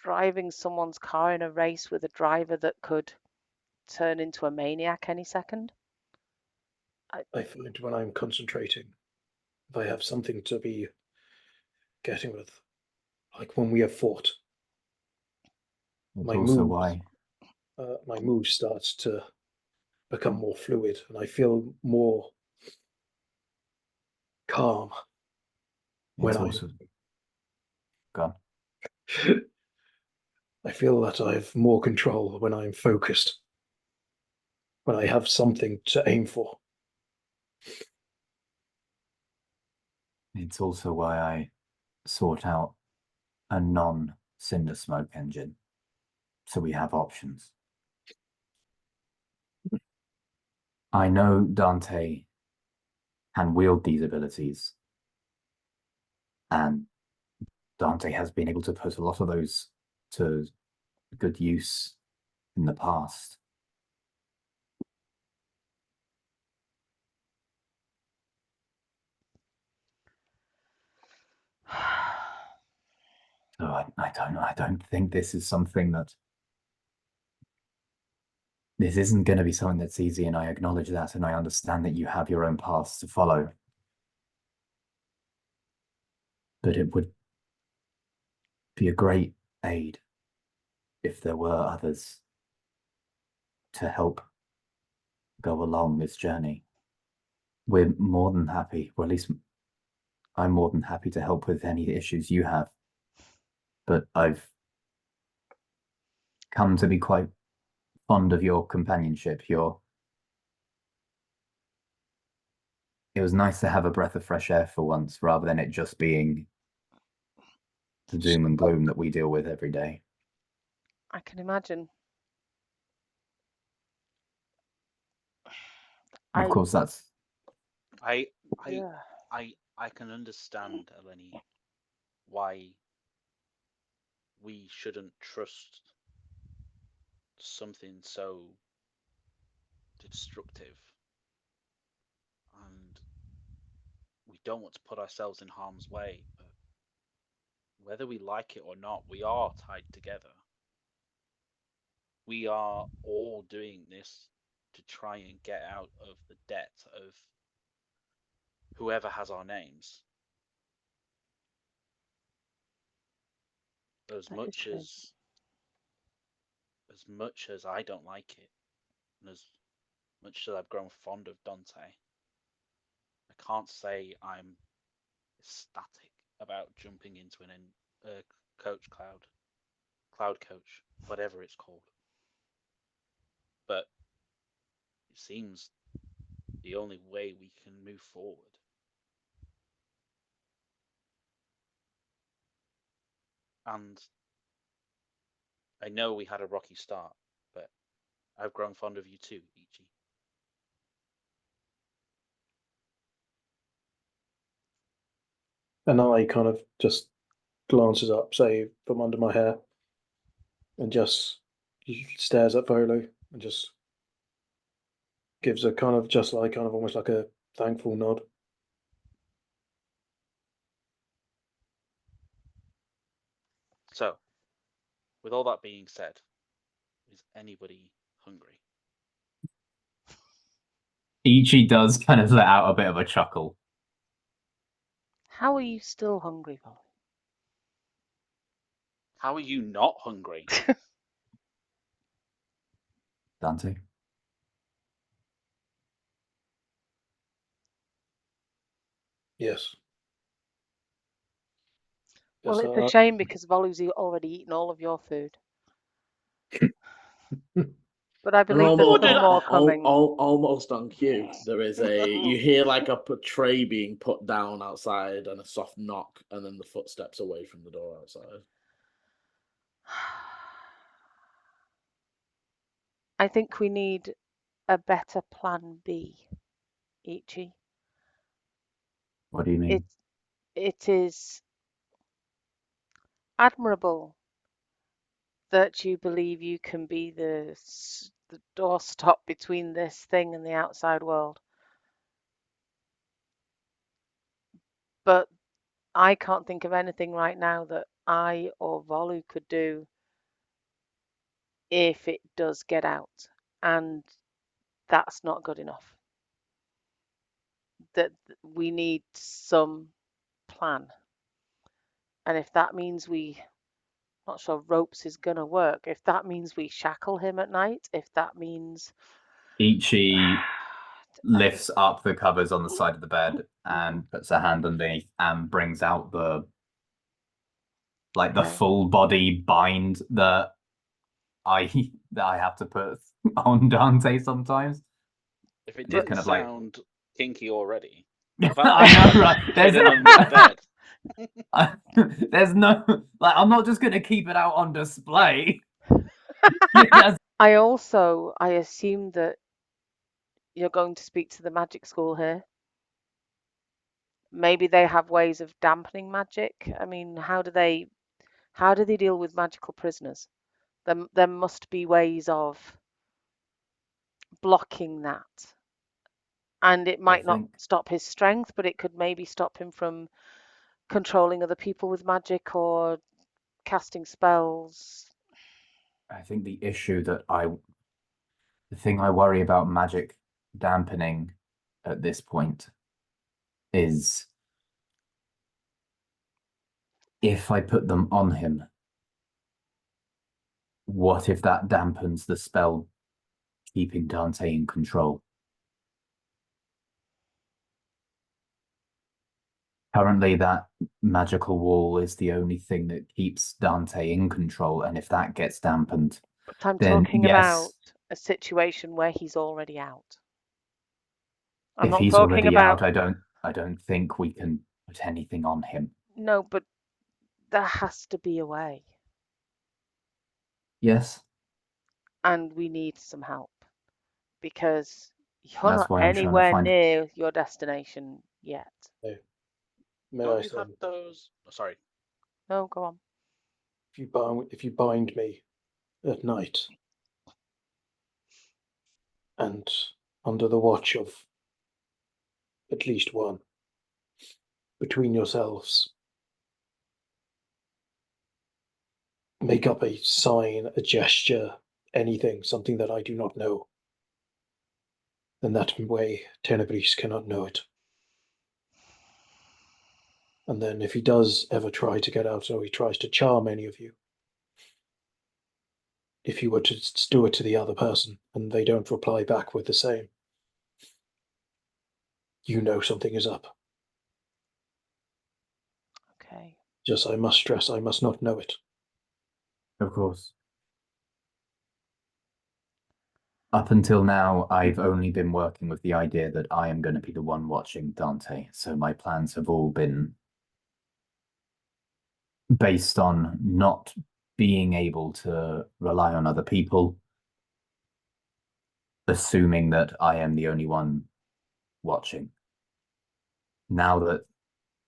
driving someone's car in a race with a driver that could turn into a maniac any second. I find when I'm concentrating, if I have something to be getting with, like when we have fought, my mood starts to become more fluid, and I feel more calm when Gone. I feel that I have more control when I'm focused, when I have something to aim for. It's also why I sought out a non-cinder smoke engine, so we have options. I know Dante can wield these abilities, and Dante has been able to put a lot of those to good use in the past. So I don't know. I don't think this is something that. This isn't going to be something that's easy, and I acknowledge that, and I understand that you have your own paths to follow. But it would be a great aid if there were others to help go along this journey. We're more than happy, or at least I'm more than happy to help with any issues you have. But I've come to be quite fond of your companionship. It was nice to have a breath of fresh air for once, rather than it just being the doom and gloom that we deal with every day. I can imagine. Of course, that's I Yeah. can understand, Aileni, why we shouldn't trust something so destructive, and we don't want to put ourselves in harm's way, but whether we like it or not, we are tied together. We are all doing this to try and get out of the debt of whoever has our names. As That is much true. as much as I don't like it, and as much as I've grown fond of Dante, I can't say I'm ecstatic about jumping into a cloud coach, whatever it's called. But it seems the only way we can move forward. And I know we had a rocky start, but I've grown fond of you too, Ichi. And I kind of just glances up, say, from under my hair, and just stares at Volu and just gives a kind of almost like a thankful nod. So, with all that being said, is anybody hungry? Ichi does kind of let out a bit of a chuckle. How are you still hungry, Volu? How are you not hungry? Dante? Yes. Well, Yes, it's a shame because Volu's already eaten all of your food. But I And believe there's some more coming. almost on cue, there is you hear like a tray being put down outside and a soft knock, and then the footsteps away from the door outside. I think we need a better plan B, Ichi. What do you mean? It is admirable that you believe you can be the doorstop between this thing and the outside world. But I can't think of anything right now that I or Volu could do if it does get out. And that's not good enough. That we need some plan. And if that means not sure ropes is going to work. If that means we shackle him at night, if that means Ichi lifts up the covers on the side of the bed and puts a hand underneath and brings out the full body bind that I have to put on Dante sometimes. If it Just didn't sound kinky already, I know, right? Hidden under the bed. There's no I'm not just gonna keep it out on display. I assume that you're going to speak to the magic school here. Maybe they have ways of dampening magic. I mean, how do they deal with magical prisoners? There must be ways of blocking that. And it might not think- stop his strength, but it could maybe stop him from controlling other people with magic or casting spells. I think the thing I worry about magic dampening at this point is if I put them on him, what if that dampens the spell keeping Dante in control? Currently, that magical wall is the only thing that keeps Dante in control, and if that gets dampened, But I'm then talking yes, about a situation where he's already out. I'm if not he's talking already about out, I don't think we can put anything on him. no, but there has to be a way, Yes, and we need some help because you're that's not why I'm trying to anywhere find. near your destination yet. May Don't I you say, have those? Oh, sorry. No, go on. if you bind me at night and under the watch of at least one between yourselves, make up a sign, a gesture, anything, something that I do not know, then that way Tenebris cannot know it. And then if he does ever try to get out, or he tries to charm any of you, if you were to do it to the other person and they don't reply back with the same, you know something is up. Okay. Just, I must stress, I must not know it. Of course. Up until now, I've only been working with the idea that I am going to be the one watching Dante, so my plans have all been based on not being able to rely on other people, assuming that I am the only one watching. Now that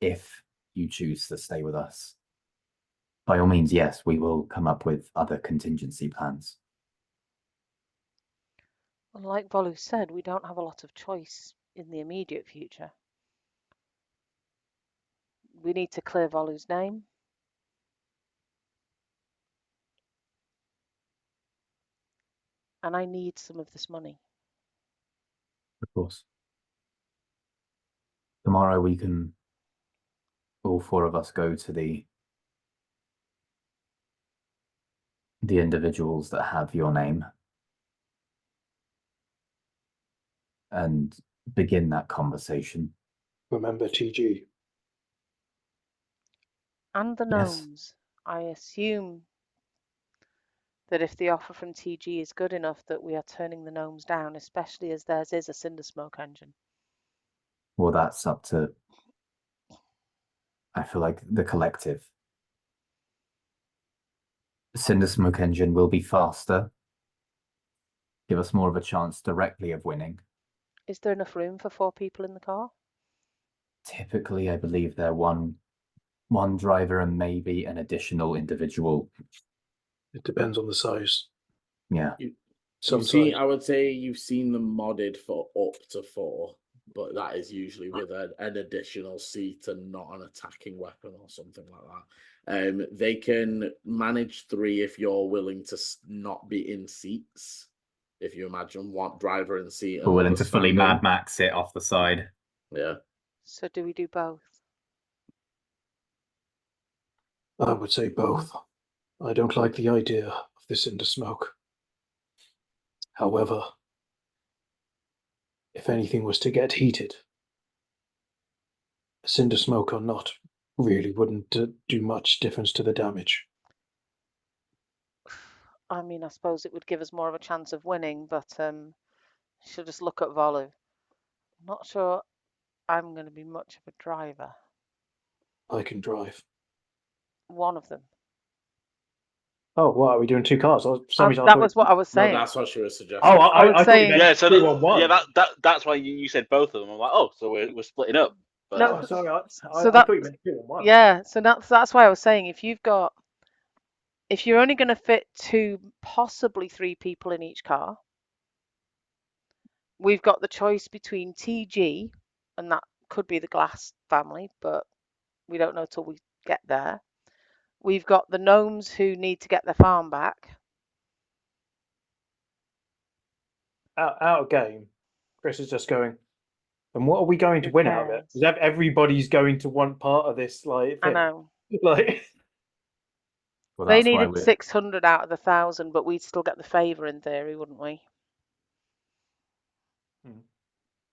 if you choose to stay with us, by all means, yes, we will come up with other contingency plans. Well, like Volu said, we don't have a lot of choice in the immediate future. We need to clear Volu's name. And I need some of this money. Of course. Tomorrow we can, all four of us, go to the individuals that have your name and begin that conversation. Remember TG. And the Yes. gnomes. I assume that if the offer from TG is good enough that we are turning the gnomes down, especially as theirs is a cinder smoke engine. Well, that's up to, I feel like, the collective. Cinder Smoke Engine will be faster, give us more of a chance directly of winning. Is there enough room for 4 people in the car? Typically, I believe they're one driver and maybe an additional individual. It depends on the size. Yeah. I would say you've seen them modded for up to 4, but that is usually with an additional seat and not an attacking weapon or something like that. They can manage 3 if you're willing to not be in seats. If you imagine one driver in seat, We're willing another to fully standing. Mad Max it off the side. Yeah. So do we do both? I would say both. I don't like the idea of this cinder smoke. However, if anything was to get heated, cinder smoke or not really wouldn't do much difference to the damage. I mean, I suppose it would give us more of a chance of winning, but should just look at Volu. Not sure I'm going to be much of a driver. I can drive. One of them. Oh, what are we doing? 2 cars? For some reason, I That thought- was what I was No, saying. that's what she was suggesting. Oh, I was I thought you saying- meant Yeah, so 2 on 1. that's why you said both of them. I'm like, oh, so we're splitting up. But, No, Oh, sorry. I so thought you meant 2 on 1. Yeah, so that's why I was saying if you're only going to fit 2, possibly 3 people in each car, we've got the choice between TG, and that could be the Glass family, but we don't know till we get there. We've got the gnomes who need to get their farm back. Out of game. Chris is just going. And what are we going to win out of it? Because everybody's going to want part of this, like, I thing. know. Like, Well, They that's why needed 600 out of the 1,000, but we'd still get the favour in theory, wouldn't we?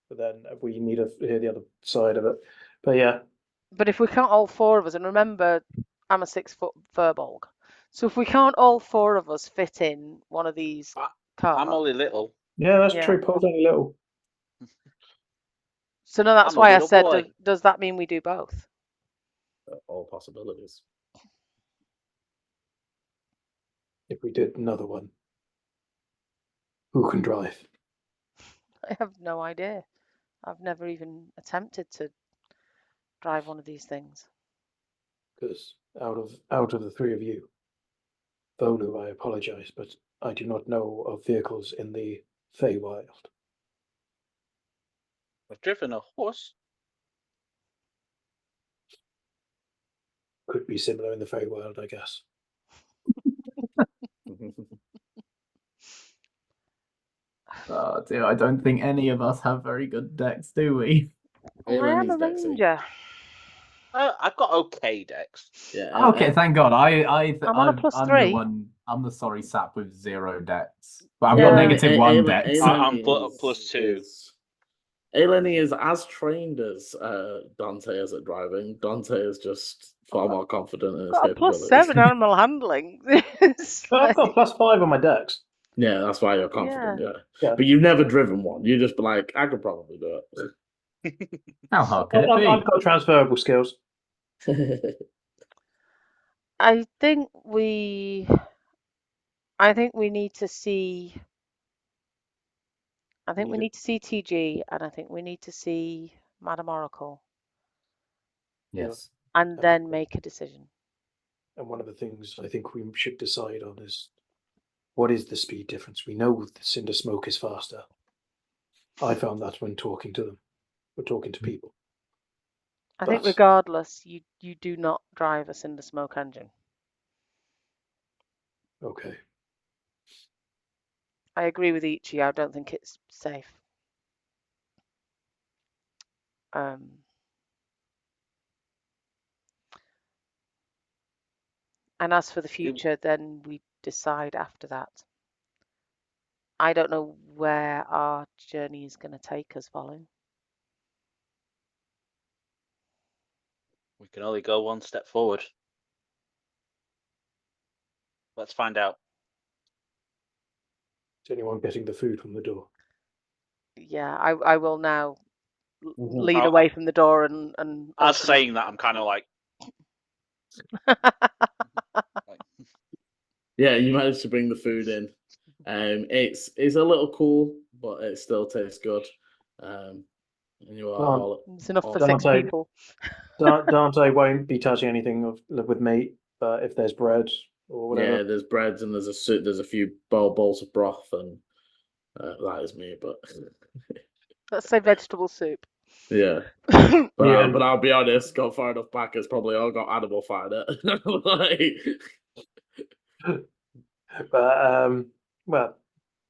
but then we need to hear the other side of it. But yeah, But if we can't all 4 of us, and remember, I'm a 6-foot furbolg, so if we can't all 4 of us fit in one of these cars, I'm only little. yeah, that's Yeah. true. Paul's only little. so no, that's I'm a why I little said, boy. does that mean we do both? All possibilities. If we did another one, who can drive? I have no idea. I've never even attempted to drive one of these things. Because out of the 3 of you, Volu, I apologize, but I do not know of vehicles in the Feywild. I've driven a horse. Could be similar in the Feywild, I guess. Oh dear, I don't think any of us have very good decks, do we? I am Aileni's a Dexy. ranger. I've got okay decks. Yeah. Okay, thank God. I'm on a +3. the one. I'm the sorry sap with 0 decks, but I've Yeah. got negative 1 decks. I'm +2. Aileni is as trained as Dante is at driving. Dante is just far more confident in his Got a capabilities. +7 animal handling. It's But I've like- got +5 on my decks. Yeah, that's why you're confident. Yeah. Yeah. But you've never driven one. You just be like, I could probably do How hard could it I've be? got transferable skills. it. I think we need to see. I think we need to see TG, and I think we need to see Madam Oracle, Yes. and then make a decision. And one of the things I think we should decide on is what is the speed difference? We know the cinder smoke is faster. I found that when talking to them, or talking to people. I think But- regardless, you do not drive a cinder smoke engine. Okay. I agree with Ichi. I don't think it's safe. And as for the future, then we decide after that. I don't know where our journey is going to take us, Volu. We can only go one step forward. Let's find out. Is anyone getting the food from the door? Yeah, I will now lean I'll- away from the door and As open it. saying that, I'm kind of like, Yeah, you managed to bring the food in. It's a little cool, but it still tastes good. And you are all It's enough for all- 6 Dante. people. Dante won't be touching anything with meat, but if there's bread or whatever. Yeah, there's breads and there's a few bowls of broth, and that is me. But Let's say vegetable soup. yeah, Yeah. but I'll be honest. Got far enough back. It's probably all got animal fat in it. But well,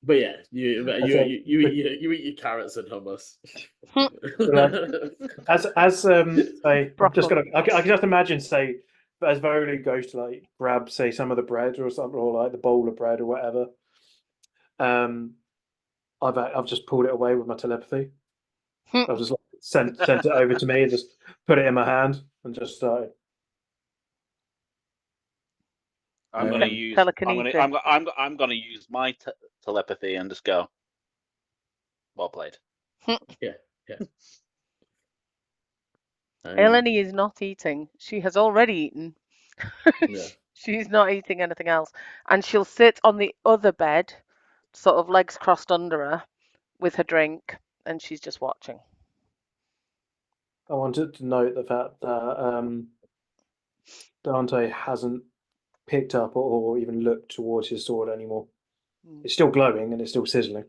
But yeah, you think- eat your carrots and hummus. as say, I'm just Broccoli. I can just imagine say as Volu goes to like grab say some of the bread or something, or like the bowl of bread or whatever. I've just pulled it away with my telepathy. I've just like, sent it over to me and just put it in my hand and just started. I'm going to use. Telekinesis. I'm going to use my telepathy and just go. Well played. Aileni is not eating. She has already eaten. Yeah. She's not eating anything else. And she'll sit on the other bed, sort of legs crossed under her, with her drink, and she's just watching. I wanted to note the fact that Dante hasn't picked up or even looked towards his sword anymore. It's still glowing and it's still sizzling.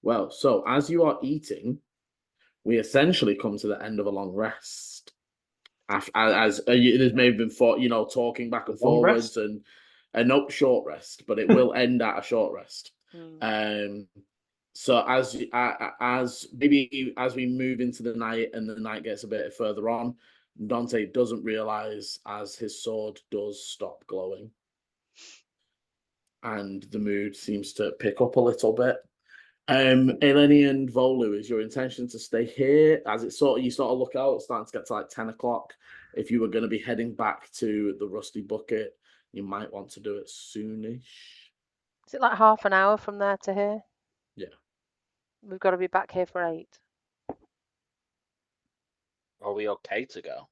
Well, so as you are eating, we essentially come to the end of a long rest. There's maybe been talking back and Long forwards rest? and nope, short rest, but it will end at a short rest. So as we move into the night and the night gets a bit further on, Dante doesn't realize as his sword does stop glowing, and the mood seems to pick up a little bit. Aileni and Volu, is your intention to stay here as you sort of look out, it's starting to get to like 10 o'clock. If you were going to be heading back to the Rusty Bucket, you might want to do it soonish. Is it like half an hour from there to here? Yeah. We've got to be back here for 8. Are we okay to go?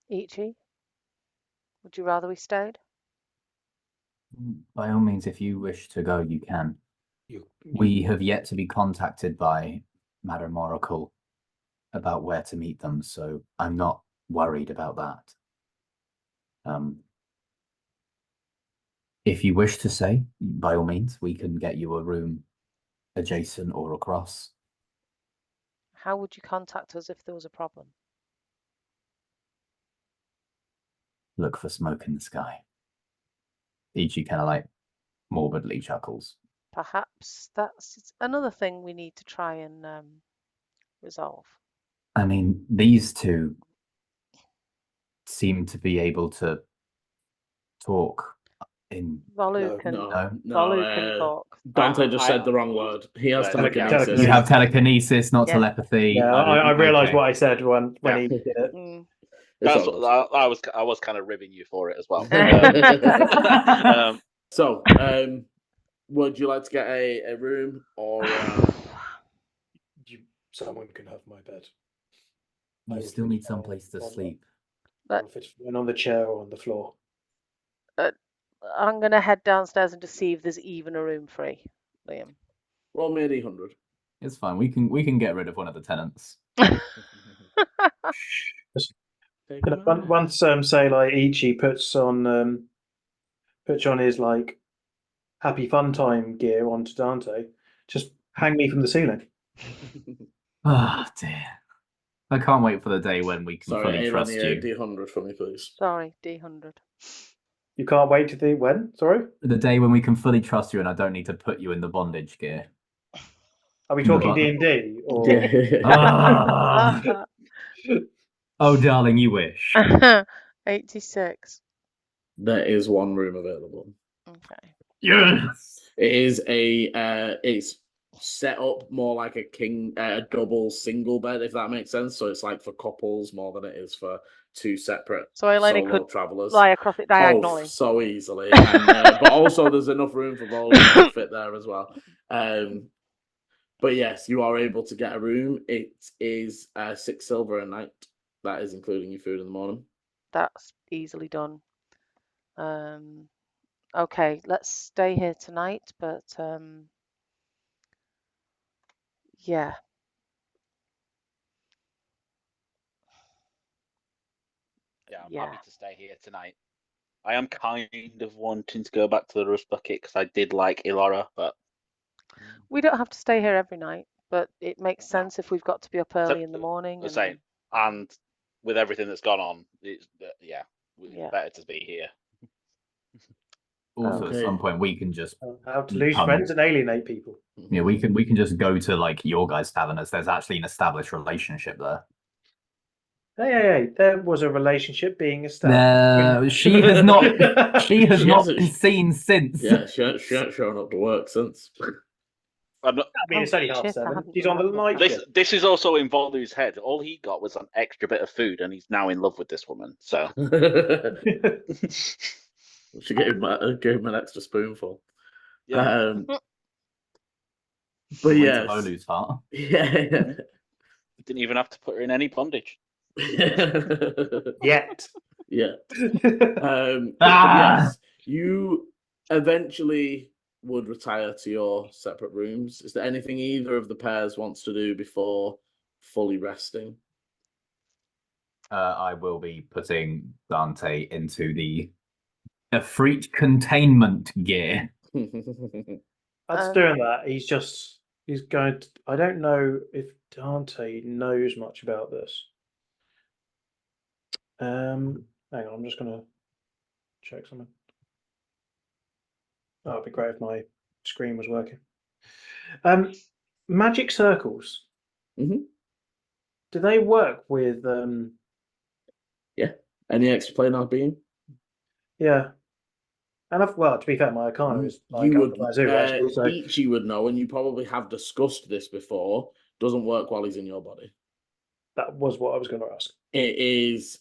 Ichi, would you rather we stayed? By all means, if you wish to go, you can. We have yet to be contacted by Madam Oracle about where to meet them, so I'm not worried about that. If you wish to stay, by all means, we can get you a room adjacent or across. How would you contact us if there was a problem? Look for smoke in the sky. Ichi kind of like morbidly chuckles. Perhaps that's another thing we need to try and resolve. I mean, these two seem to be able to talk in... Volu can talk. Dante just said the wrong word. He has telekinesis. You have telekinesis, not Yeah. telepathy. Yeah, I realised what I said when he did it. That's what I was kind of ribbing you for it as well. So, would you like to get a room or someone can have my bed? You still need someplace to sleep. If it's on the chair or on the floor. I'm going to head downstairs and just see if there's even a room free, Liam. Roll me a D100. It's fine. We can get rid of one of the tenants. Once say like Ichi puts on his like happy fun time gear onto Dante, just hang me from the ceiling. Oh dear. I can't wait for the day when we can fully trust you. D100 for me, please. Sorry, D100. You can't wait to the when? Sorry? The day when we can fully trust you and I don't need to put you in the bondage gear. Are we talking D&D or? Oh, darling, you wish. 86. There is one room available. Okay. Yes. It is it's set up more like a double single bed, if that makes sense. So it's like for couples more than it is for two separate Aileni solo could travelers. lie across it diagonally. So easily. And, but also there's enough room for Volu to fit there as well. But yes, you are able to get a room. It is 6 silver a night. That is including your food in the morning. That's easily done. Okay, let's stay here tonight, but yeah. Yeah, I'm happy to stay here tonight. I am kind of wanting to go back to the Rust Bucket because I did like Ilora, but we don't have to stay here every night, but it makes sense if we've got to be up early in the morning. And with everything that's gone on, it's better to be here. Also, at some point, we can just how to lose friends and alienate people. Yeah, we can just go to like your guys' tavern as there's actually an established relationship there. Hey, there was a relationship being established. She has not. She has not been seen since. Yeah, she hasn't shown up to work since. I mean, it's only 7:30. She's on the night shift. This is also in Volu's head. All he got was an extra bit of food, and he's now in love with this woman. So she gave him an extra spoonful. Yeah. But yeah, Volu's heart. Yeah. Didn't even have to put her in any bondage. Yet. Yeah. Ah! Yes, you eventually would retire to your separate rooms. Is there anything either of the pairs wants to do before fully resting? I will be putting Dante into the Efreet containment gear. That's Um, doing that. He's going to. I don't know if Dante knows much about this. Hang on, I'm just gonna check something. Oh, it'd be great if my screen was working. Magic circles. Mhm. Do they work with Yeah. Any extra planar being? yeah. And well, to be fair, my Arcana is like You up would, by zero actually, so Ichi would know, and you probably have discussed this before. Doesn't work while he's in your body. that was what I was going to ask. It is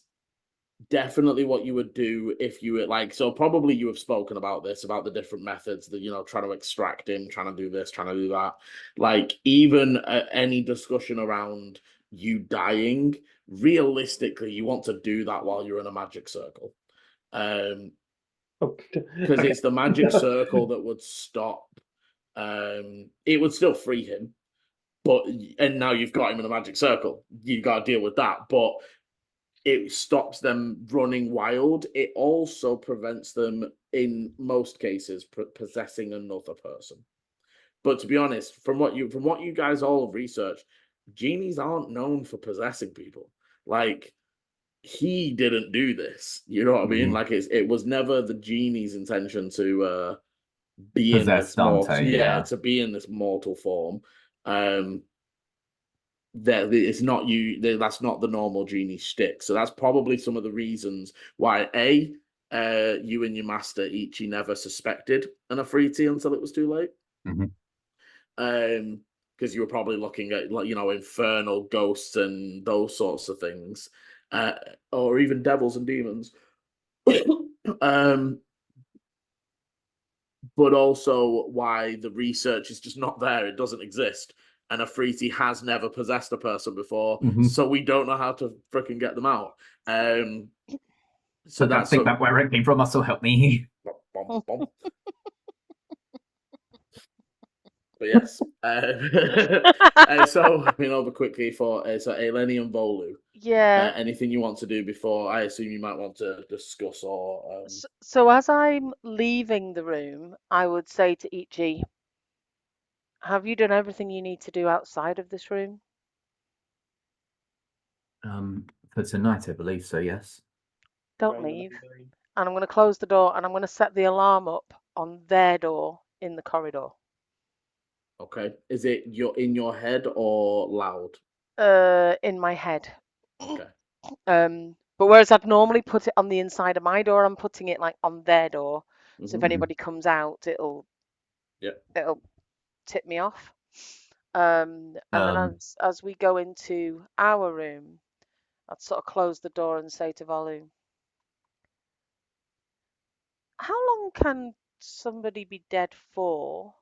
definitely what you would do if you were like, so probably you have spoken about this, about the different methods that, trying to extract him, trying to do this, trying to do that. Like, even any discussion around you dying, realistically, you want to do that while you're in a magic circle. Because Okay. it's the magic circle that would stop. It would still free him, and now you've got him in a magic circle. You've got to deal with that, but it stops them running wild. It also prevents them, in most cases, possessing another person. But to be honest, from what you guys all have researched, genies aren't known for possessing people. Like, he didn't do this. You know what I mean? Mhm. Like, it was never the genie's intention to be in Possess this mortal, Dante, yeah. to be in this mortal form. That it's not you. That's not the normal genie shtick. So that's probably some of the reasons why you and your master Ichi never suspected an Afriti until it was too late. Mhm. Because you were probably looking at, like, infernal ghosts and those sorts of things, or even devils and demons. But also why the research is just not there. It doesn't exist. And Afriti has never possessed a person before, so we don't know how to freaking get them out. So I don't think that where it came from. Also help me. But yes. So over quickly for so Aileni and Volu. yeah. Anything you want to do before? I assume you might want to discuss or. So as I'm leaving the room, I would say to Ichi, have you done everything you need to do outside of this room? For tonight, I believe so. Yes. Don't leave. And I'm going to close the door and I'm going to set the alarm up on their door in the corridor. Okay. Is it in your head or loud? In my head. Okay. But whereas I'd normally put it on the inside of my door, I'm putting it like on their door. So if anybody comes out, it'll tip me off. And then as we go into our room, I'd sort of close the door and say to Volu, how long can somebody be dead for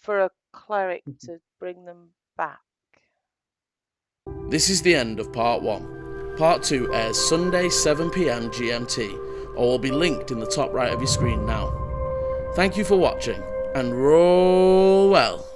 a cleric to bring them back? This is the end of part 1. Part 2 airs Sunday 7 PM GMT, or will be linked in the top right of your screen now. Thank you for watching, and roll well.